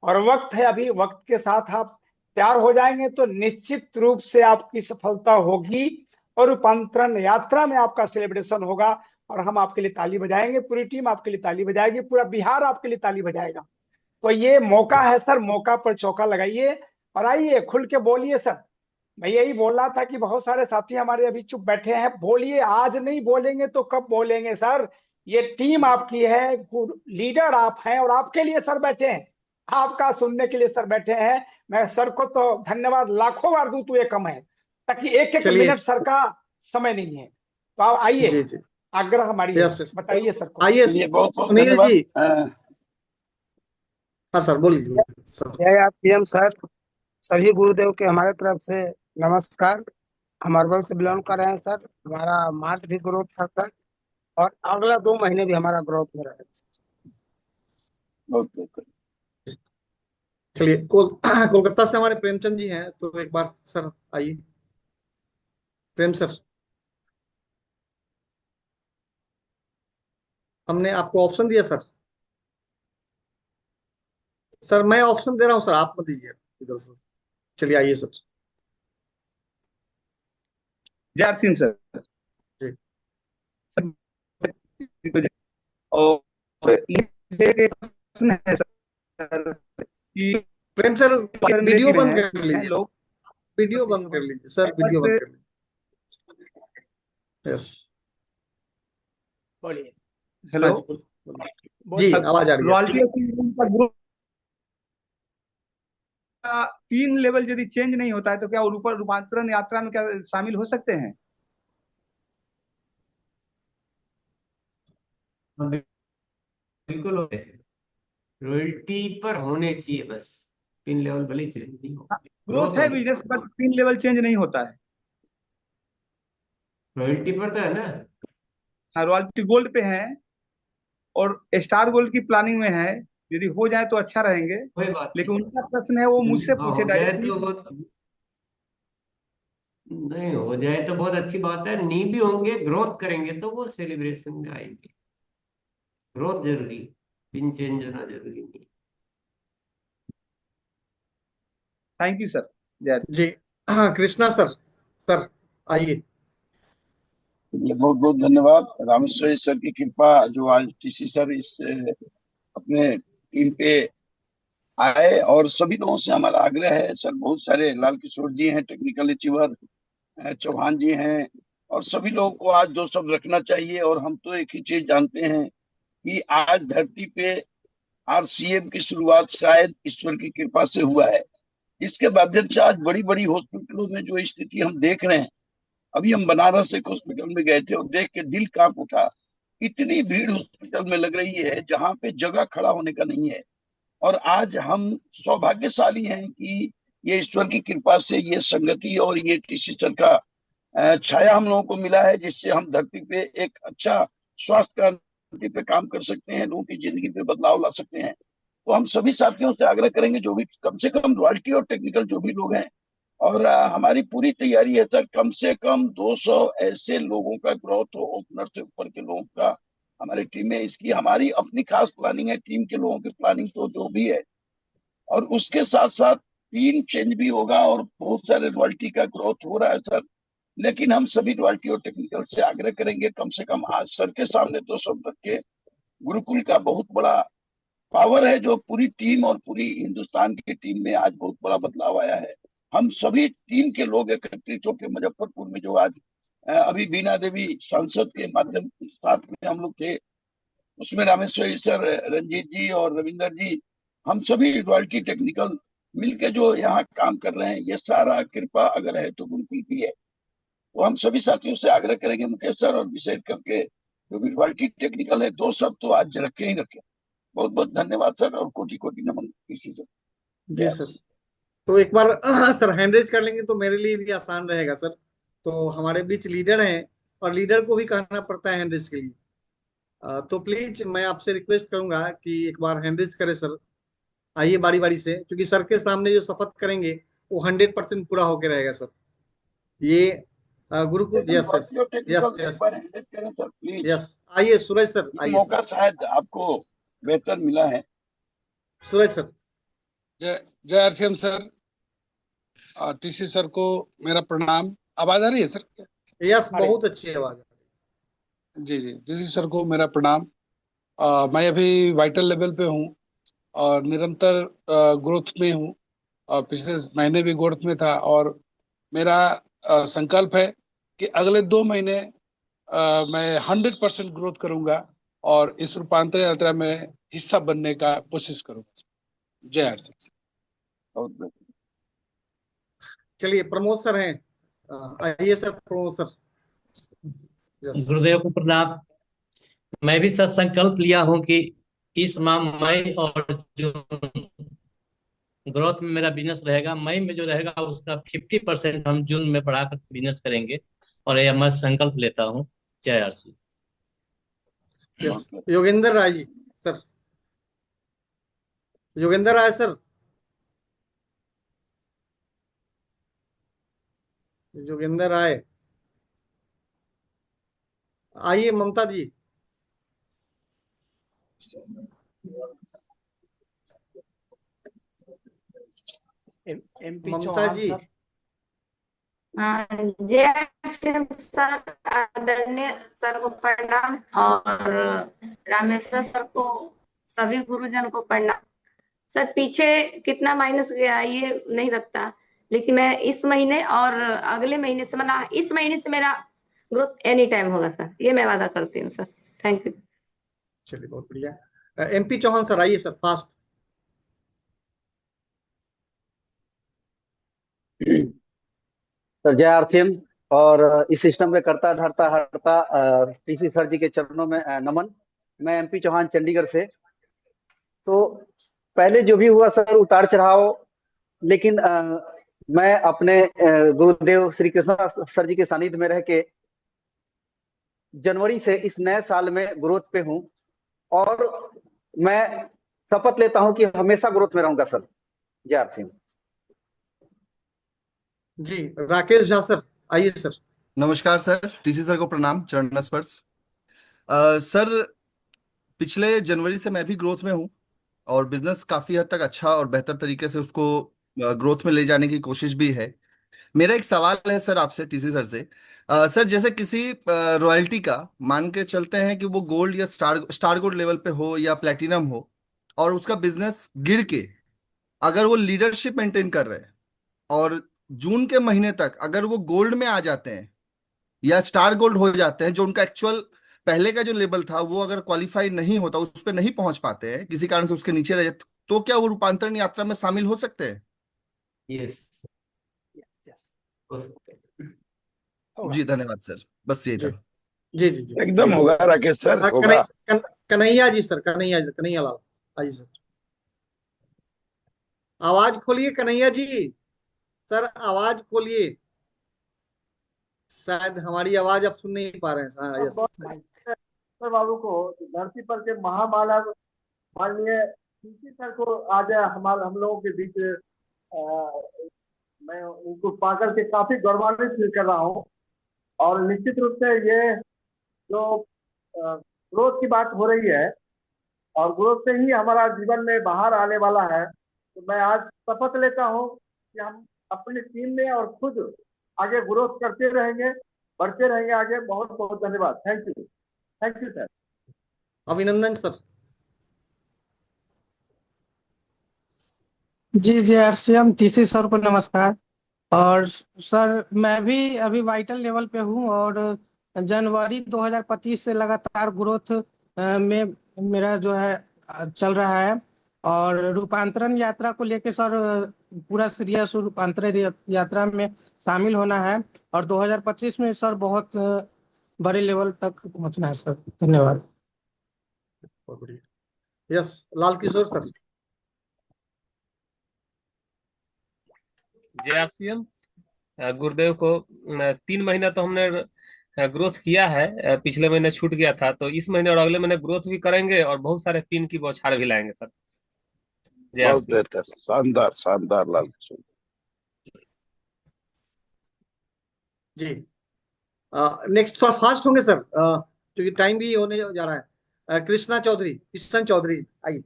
S2: और वक्त है अभी, वक्त के साथ आप तैयार हो जाएंगे तो निश्चित रूप से आपकी सफलता होगी और रूपांतरण यात्रा में आपका सेलिब्रेशन होगा और हम आपके लिए ताली बजाएंगे, पूरी टीम आपके लिए ताली बजाएगी, पूरा बिहार आपके लिए ताली बजाएगा। तो ये मौका है सर, मौका पर चौका लगाइए और आइए खुल के बोलिए सर। मैं यही बोल रहा था कि बहुत सारे साथी हमारे अभी चुप बैठे हैं, बोलिए। आज नहीं बोलेंगे तो कब बोलेंगे सर। ये टीम आपकी है, लीडर आप हैं और आपके लिए सर बैठे हैं, आपका सुनने के लिए सर बैठे हैं। मैं सर को तो धन्यवाद लाखों बार दूं तो ये कम है, ताकि एक एक मिनट सर का समय नहीं है। तो आप आइए, आग्रह हमारी है, बताइए सर को।
S5: आइए
S1: बहुत बहुत
S5: सुनील
S1: धन्यवाद।
S5: जी। हाँ सर बोलिए सर।
S17: जय आरसीएम सर, सभी गुरुदेव के हमारे तरफ से नमस्कार। हम अरवल से बिलोंग कर रहे हैं सर। हमारा मार्च भी ग्रोथ था सर और अगला 2 महीने भी हमारा ग्रोथ में रहेगा।
S5: चलिए कोलकाता से हमारे प्रेमचंद जी हैं, तो एक बार सर आइए। प्रेम सर, हमने आपको ऑप्शन दिया सर। सर मैं ऑप्शन दे रहा हूँ सर, आप मत दीजिए इधर से। चलिए आइए सर।
S18: जय आरसीएम सर।
S5: जी
S18: और ये एक प्रश्न है सर कि
S5: प्रेम सर वीडियो बंद कर लीजिए,
S18: लोग
S5: वीडियो बंद कर लीजिए सर, वीडियो बंद कर लीजिए। यस
S2: बोलिए।
S18: हेलो
S5: जी, आवाज आ रही है।
S18: रॉयल्टी का ग्रुप 3 लेवल यदि चेंज नहीं होता है तो क्या वो रूपांतरण यात्रा में क्या शामिल हो सकते हैं?
S4: बिल्कुल रॉयल्टी पर होने चाहिए, बस 3 लेवल भले चेंज नहीं हो।
S18: ग्रोथ है बिजनेस बट 3 लेवल चेंज नहीं होता है।
S4: रॉयल्टी पर तो है ना।
S18: हाँ, रॉयल्टी गोल्ड पे है और स्टार गोल्ड की प्लानिंग में है। यदि हो जाए तो अच्छा रहेंगे,
S4: कोई बात
S18: लेकिन उनका प्रश्न है वो मुझसे पूछे
S4: हो जाए
S18: डायरेक्टली।
S4: तो बहुत नहीं, हो जाए तो बहुत अच्छी बात है। नहीं भी होंगे, ग्रोथ करेंगे तो वो सेलिब्रेशन में आएंगे। ग्रोथ जरूरी, पिन चेंज होना जरूरी नहीं।
S18: Thank you sir. जय
S5: जी हाँ कृष्णा सर, सर आइए।
S1: बहुत बहुत धन्यवाद। रामेश्वर सर की कृपा जो आज टीसी सर इस अपने टीम पे आए, और सभी लोगों से हमारा आग्रह है सर, बहुत सारे लाल किशोर जी हैं, टेक्निकल अचीवर चौहान जी हैं, और सभी लोगों को आज दो शब्द रखना चाहिए। और हम तो एक ही चीज जानते हैं कि आज धरती पे आरसीएम की शुरुआत शायद ईश्वर की कृपा से हुआ है। इसके माध्यम से आज बड़ी बड़ी हॉस्पिटलों में जो स्थिति हम देख रहे हैं, अभी हम बनारस एक हॉस्पिटल में गए थे और देख के दिल कांप उठा। इतनी भीड़ हॉस्पिटल में लग रही है जहां पे जगह खड़ा होने का नहीं है। और आज हम सौभाग्यशाली हैं कि ये ईश्वर की कृपा से ये संगति और ये टीसी सर का छाया हम लोगों को मिला है, जिससे हम धरती पे एक अच्छा स्वास्थ्य क्रांति पे काम कर सकते हैं, लोगों की जिंदगी पे बदलाव ला सकते हैं। तो हम सभी साथियों से आग्रह करेंगे, जो भी कम से कम रॉयल्टी और टेक्निकल जो भी लोग हैं, और हमारी पूरी तैयारी है सर, कम से कम 200 ऐसे लोगों का ग्रोथ हो, ओपनर से ऊपर के लोगों का हमारी टीम में। इसकी हमारी अपनी खास प्लानिंग है, टीम के लोगों की प्लानिंग तो जो भी है। और उसके साथ साथ टीम चेंज भी होगा और बहुत सारे रॉयल्टी का ग्रोथ हो रहा है सर, लेकिन हम सभी रॉयल्टी और टेक्निकल से आग्रह करेंगे कम से कम आज सर के सामने तो सब रख के, गुरुकुल का बहुत बड़ा पावर है जो पूरी टीम और पूरी हिंदुस्तान की टीम में आज बहुत बड़ा बदलाव आया है। हम सभी टीम के लोग एकत्रित होकर मुजफ्फरपुर में जो आज अभी बीना देवी सांसद के माध्यम साथ में हम लोग थे, उसमें रामेश्वरी सर, रंजीत जी और रविंदर जी, हम सभी रॉयल्टी टेक्निकल मिलके जो यहाँ काम कर रहे हैं, ये सारा कृपा अगर है तो गुरुकुल की है। तो हम सभी साथियों से आग्रह करेंगे मुकेश सर, और विशेष करके जो भी रॉयल्टी टेक्निकल है, दो शब्द तो आज रखे ही रखे। बहुत बहुत धन्यवाद सर और कोटि कोटि नमन किसी से।
S5: जी सर, तो एक बार सर हैंड रेज कर लेंगे तो मेरे लिए भी आसान रहेगा सर। तो हमारे बीच लीडर हैं और लीडर को भी कहना पड़ता है हैंड रेज के लिए। तो प्लीज मैं आपसे रिक्वेस्ट करूंगा कि एक बार हैंड रेज करें सर। आइए बारी बारी से, क्योंकि सर के सामने जो शपथ करेंगे वो 100% पूरा होके रहेगा सर। ये Gurukul, yes yes yes yes, आइए सूरज सर, आइए
S1: मौका शायद आपको बेहतर मिला है।
S5: सूरज सर।
S19: जय आरसीएम सर, टीसी सर को मेरा प्रणाम। आवाज आ रही है सर?
S5: यस, बहुत अच्छी आवाज।
S19: जी जी, टीसी सर को मेरा प्रणाम। मैं अभी वाइटल लेवल पे हूँ और निरंतर ग्रोथ में हूँ, और पिछले महीने भी ग्रोथ में था, और मेरा संकल्प है कि अगले 2 महीने मैं 100% ग्रोथ करूंगा और इस रूपांतर यात्रा में हिस्सा बनने का कोशिश करूंगा। जय आरसीएम।
S5: चलिए प्रमोद सर हैं, आइए सर प्रमोद सर।
S20: गुरुदेव को प्रणाम। मैं भी सर संकल्प लिया हूं कि इस माह मई और जून ग्रोथ में मेरा बिजनेस रहेगा। मई में जो रहेगा उसका 50% हम जून में बढ़ाकर बिजनेस करेंगे, और यह मैं संकल्प लेता हूँ। जय आरसी।
S5: योगेंद्र राय जी सर, योगेंद्र राय सर, योगेंद्र राय। आइए ममता जी। ममता जी।
S21: जय आरसीएम सर, आदरणीय सर को प्रणाम, और रामेश्वर सर को, सभी गुरुजन को प्रणाम। सर पीछे कितना माइनस गया ये नहीं रखता, लेकिन मैं इस महीने और अगले महीने से, मतलब इस महीने से मेरा ग्रोथ एनी टाइम होगा सर, ये मैं वादा करती हूँ सर। Thank you.
S5: चलिए बहुत बढ़िया। एमपी चौहान सर, आइए सर फास्ट।
S22: सर जय आरसीएम, और इस सिस्टम में करता धरता हरता टीसी सर जी के चरणों में नमन। मैं एमपी चौहान चंडीगढ़ से। तो पहले जो भी हुआ सर, उतार चढ़ाव, लेकिन मैं अपने गुरुदेव श्री कृष्ण सर जी के सानिध्य में रह के जनवरी से इस नए साल में ग्रोथ पे हूं, और मैं शपथ लेता हूं कि हमेशा ग्रोथ में रहूंगा सर। जय आरसीएम।
S5: जी राकेश झा सर, आइए सर।
S23: नमस्कार सर, टीसी सर को प्रणाम, चरण स्पर्श। सर पिछले जनवरी से मैं भी ग्रोथ में हूं और बिजनेस काफी हद तक अच्छा और बेहतर तरीके से उसको ग्रोथ में ले जाने की कोशिश भी है। मेरा एक सवाल है सर आपसे, टीसी सर से। सर जैसे किसी रॉयल्टी का मान के चलते हैं कि वो गोल्ड या स्टार गोल्ड लेवल पे हो या प्लेटिनम हो, और उसका बिजनेस गिर के अगर वो लीडरशिप मेंटेन कर रहे हैं और जून के महीने तक अगर वो गोल्ड में आ जाते हैं या स्टार गोल्ड हो जाते हैं, जो उनका एक्चुअल पहले का जो लेवल था वो अगर क्वालिफाई नहीं होता, उस पर नहीं पहुंच पाते हैं, किसी कारण से उसके नीचे रह जाते, तो क्या वो रूपांतरण यात्रा में शामिल हो सकते हैं?
S20: यस
S23: जी धन्यवाद सर, बस यही था।
S5: जी जी जी
S1: एकदम होगा राकेश सर, होगा।
S5: कन्हैया जी सर, कन्हैया लाल, आइए सर। आवाज खोलिए कन्हैया जी, सर आवाज खोलिए। शायद हमारी आवाज आप सुन नहीं पा रहे हैं। हाँ यस
S24: सर बाबू को धरती पर के महामाला माननीय टीसी सर को आज हम लोगों के बीच मैं उनको पाकर के काफी गौरवान्वित फील कर रहा हूँ। और निश्चित रूप से ये जो ग्रोथ की बात हो रही है, और ग्रोथ से ही हमारा जीवन में बाहर आने वाला है, तो मैं आज शपथ लेता हूँ कि हम अपनी टीम में और खुद आगे ग्रोथ करते रहेंगे, बढ़ते रहेंगे आगे। बहुत बहुत धन्यवाद। Thank you sir.
S5: अभिनंदन सर।
S17: जी जी आरसीएम टीसी सर को नमस्कार। और सर मैं भी अभी वाइटल लेवल पे हूँ और जनवरी 2025 से लगातार ग्रोथ में मेरा जो है चल रहा है। और रूपांतरण यात्रा को लेके सर पूरा सीरियस रूपांतरण यात्रा में शामिल होना है और 2025 में सर बहुत बड़े लेवल तक पहुंचना है सर। धन्यवाद।
S5: Yes Lal Kishore sir.
S3: जेआरसीएम गुरुदेव को 3 महीना तो हमने ग्रोथ किया है, पिछले महीने छूट गया था, तो इस महीने और अगले महीने ग्रोथ भी करेंगे और बहुत सारे पिन की बौछार भी लाएंगे सर।
S1: बहुत बेहतर, शानदार शानदार लाल किशोर
S5: जी। नेक्स्ट थोड़ा फास्ट होंगे सर क्योंकि टाइम भी होने जा रहा है। किशन चौधरी आइए।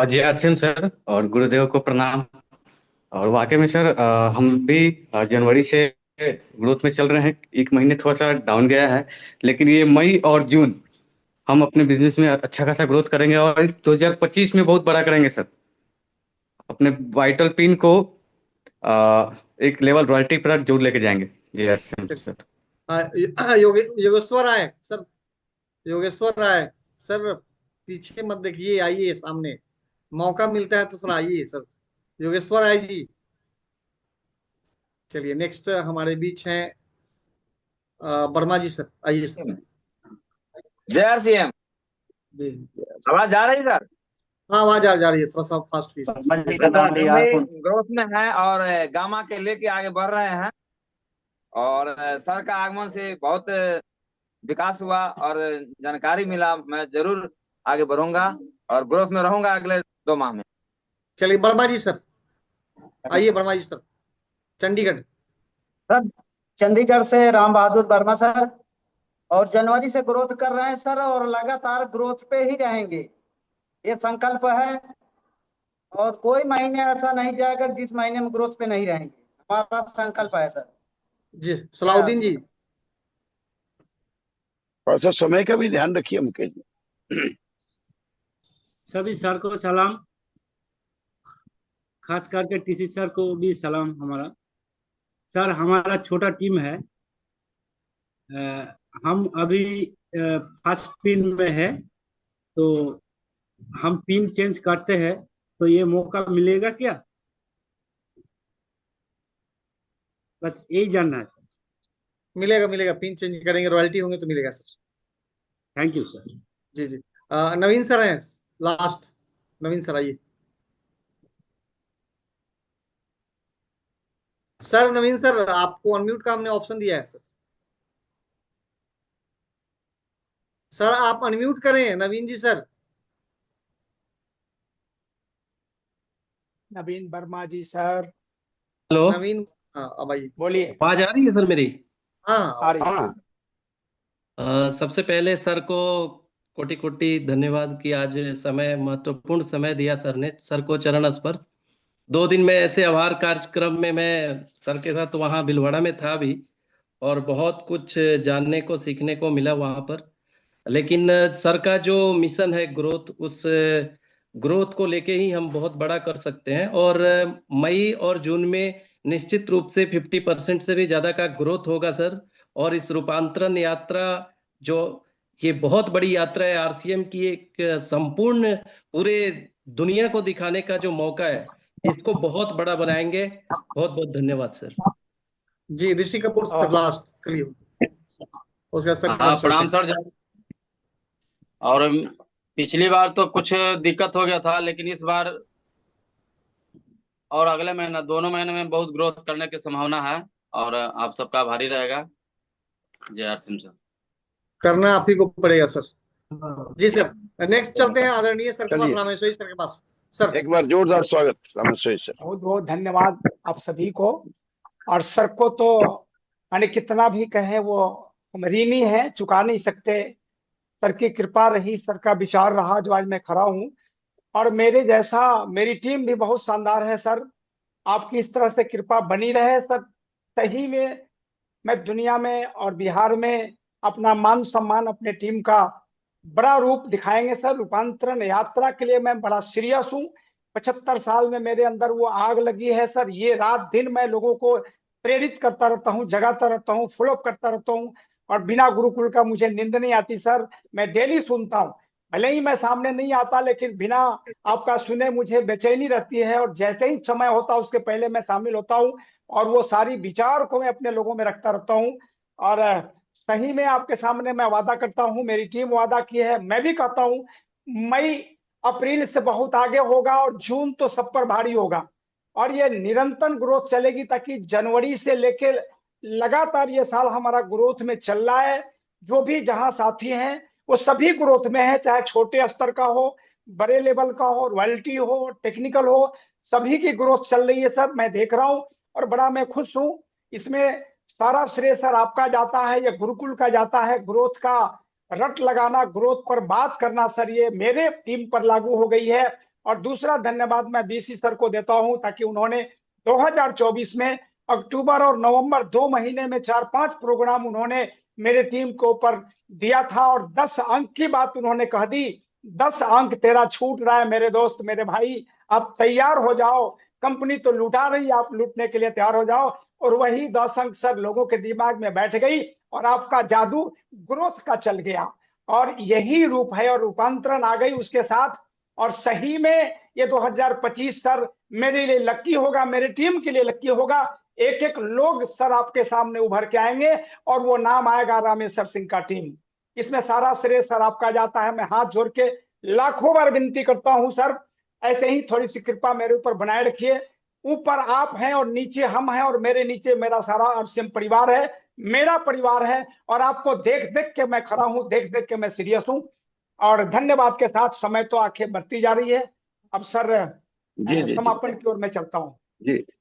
S8: जेआरसीएम सर और गुरुदेव को प्रणाम। और वाकई में सर हम भी जनवरी से ग्रोथ में चल रहे हैं। एक महीने थोड़ा सा डाउन गया है, लेकिन ये मई और जून हम अपने बिजनेस में अच्छा खासा ग्रोथ करेंगे और इस 2025 में बहुत बड़ा करेंगे सर। अपने वाइटल पिन को एक लेवल रॉयल्टी पर जरूर लेके जाएंगे जेआरसीएम सर।
S5: योगेश्वर राय सर। योगेश्वर राय सर पीछे मत देखिए, आइए सामने, मौका मिलता है तो सर आइए सर। योगेश्वर राय जी। चलिए नेक्स्ट हमारे बीच हैं वर्मा जी सर। आइए सर।
S9: जेआरसीएम आवाज जा रही सर?
S5: हाँ आवाज आ जा रही है, थोड़ा सा फास्ट प्लीज।
S9: ग्रोथ में है और गामा के लेके आगे बढ़ रहे हैं और सर का आगमन से बहुत विकास हुआ और जानकारी मिला। मैं जरूर आगे बढ़ूंगा और ग्रोथ में रहूंगा अगले 2 माह में।
S5: चलिए वर्मा जी सर। आइए वर्मा जी सर। चंडीगढ़
S10: सर। चंडीगढ़ से राम बहादुर वर्मा सर। और जनवरी से ग्रोथ कर रहे हैं सर और लगातार ग्रोथ पे ही रहेंगे, ये संकल्प है। और कोई महीने ऐसा नहीं जाएगा जिस महीने में ग्रोथ पे नहीं रहेंगे, हमारा संकल्प है सर।
S5: जी सलाउद्दीन जी।
S1: थोड़ा सा समय का भी ध्यान रखिए मुकेश जी।
S25: सभी सर को सलाम, खास करके टीसी सर को भी सलाम हमारा। सर हमारा छोटा टीम है, हम अभी फर्स्ट पिन में है, तो हम पिन चेंज करते हैं तो ये मौका मिलेगा क्या? बस यही जानना है सर।
S5: मिलेगा पिन चेंज करेंगे, रॉयल्टी होंगे तो मिलेगा सर।
S25: Thank you sir.
S5: जी जी। नवीन सर हैं लास्ट। नवीन सर आइए सर। नवीन सर आपको अनम्यूट का हमने ऑप्शन दिया है सर। सर आप अनम्यूट करें नवीन जी सर।
S2: नवीन वर्मा जी सर।
S8: हेलो
S5: नवीन अब आइए,
S2: बोलिए।
S8: आवाज आ रही है सर मेरी?
S5: हाँ
S2: आ रही है।
S8: सबसे पहले सर को कोटि कोटि धन्यवाद कि आज समय महत्वपूर्ण समय दिया सर ने। सर को चरण स्पर्श 2 दिन में ऐसे आभार कार्यक्रम में मैं सर के साथ वहाँ भीलवाड़ा में था भी और बहुत कुछ जानने को सीखने को मिला वहाँ पर। लेकिन सर का जो मिशन है ग्रोथ, उस ग्रोथ को लेके ही हम बहुत बड़ा कर सकते हैं। और मई और जून में निश्चित रूप से 50% से भी ज्यादा का ग्रोथ होगा सर। और इस रूपांतरण यात्रा जो ये बहुत बड़ी यात्रा है आरसीएम की, एक संपूर्ण पूरे दुनिया को दिखाने का जो मौका है, इसको बहुत बड़ा बनाएंगे। बहुत बहुत धन्यवाद सर।
S5: जी ऋषि कपूर सर लास्ट करिए, उसका सर।
S26: प्रणाम सर। और पिछली बार तो कुछ दिक्कत हो गया था, लेकिन इस बार और अगले महीना, दोनों महीने में बहुत ग्रोथ करने की संभावना है और आप सबका भारी रहेगा। जेआरसीएम सर।
S5: करना आप ही को पड़ेगा सर। जी सर। नेक्स्ट चलते हैं आदरणीय सर के पास, रामेश्वरी सर के पास। सर
S1: एक बार जोरदार स्वागत रामेश्वरी सर।
S2: बहुत बहुत धन्यवाद आप सभी को। और सर को तो मैंने कितना भी कहे वो हम ऋणी है, चुका नहीं सकते। सर की कृपा रही, सर का विचार रहा जो आज मैं खड़ा हूँ। और मेरे जैसा मेरी टीम भी बहुत शानदार है सर। आपकी इस तरह से कृपा बनी रहे सर। सही में मैं दुनिया में और बिहार में अपना मान सम्मान अपने टीम का बड़ा रूप दिखाएंगे सर। रूपांतरण यात्रा के लिए मैं बड़ा सीरियस हूँ। 75 साल में मेरे अंदर वो आग लगी है सर। ये रात दिन मैं लोगों को प्रेरित करता रहता हूँ, जगाता रहता हूँ, फॉलोअप करता रहता हूँ। और बिना गुरुकुल का मुझे नींद नहीं आती सर। मैं डेली सुनता हूँ, भले ही मैं सामने नहीं आता, लेकिन बिना आपका सुने मुझे बेचैनी रहती है। और जैसे ही समय होता है उसके पहले मैं शामिल होता हूँ और वो सारी विचार को मैं अपने लोगों में रखता रहता हूँ। और सही में आपके सामने मैं वादा करता हूँ, मेरी टीम वादा की है, मैं भी कहता हूँ, मई अप्रैल से बहुत आगे होगा और जून तो सब पर भारी होगा। और ये निरंतर ग्रोथ चलेगी, ताकि जनवरी से लेके लगातार ये साल हमारा ग्रोथ में चल रहा है। जो भी जहां साथी हैं वो सभी ग्रोथ में है, चाहे छोटे स्तर का हो, बड़े लेवल का हो, रॉयल्टी हो, टेक्निकल हो, सभी की ग्रोथ चल रही है सर। मैं देख रहा हूँ और बड़ा मैं खुश हूँ। इसमें सारा श्रेय सर आपका जाता है, ये गुरुकुल का जाता है। ग्रोथ का रट लगाना, ग्रोथ पर बात करना सर, ये मेरे टीम पर लागू हो गई है। और दूसरा धन्यवाद मैं बीसी सर को देता हूं, ताकि उन्होंने 2024 में अक्टूबर और नवंबर 2 महीने में 4-5 प्रोग्राम उन्होंने मेरे टीम के ऊपर दिया था। और 10 अंक की बात उन्होंने कह दी। 10 अंक तेरा छूट रहा है मेरे दोस्त, मेरे भाई, आप तैयार हो जाओ। कंपनी तो लुटा रही है, आप लूटने के लिए तैयार हो जाओ। और वही 10 अंक सर लोगों के दिमाग में बैठ गई और आपका जादू ग्रोथ का चल गया। और यही रूप है और रूपांतरण आ गई उसके साथ। और सही में ये 2025 सर मेरे लिए लकी होगा, मेरी टीम के लिए लकी होगा। एक एक लोग सर आपके सामने उभर के आएंगे और वो नाम आएगा रामेश्वर सिंह का टीम। इसमें सारा श्रेय सर आपका जाता है। मैं हाथ जोड़ के लाखों बार विनती करता हूं सर, ऐसे ही थोड़ी सी कृपा मेरे ऊपर बनाए रखिए। ऊपर आप हैं और नीचे हम हैं, और मेरे नीचे मेरा सारा आरसीएम परिवार है, मेरा परिवार है। और आपको देख देख के मैं खड़ा हूं, देख देख के मैं सीरियस हूं। और धन्यवाद के साथ समय तो आंखें बढ़ती जा रही है। अब सर
S1: जी जी जी
S2: समापन की ओर मैं चलता हूं।
S1: जी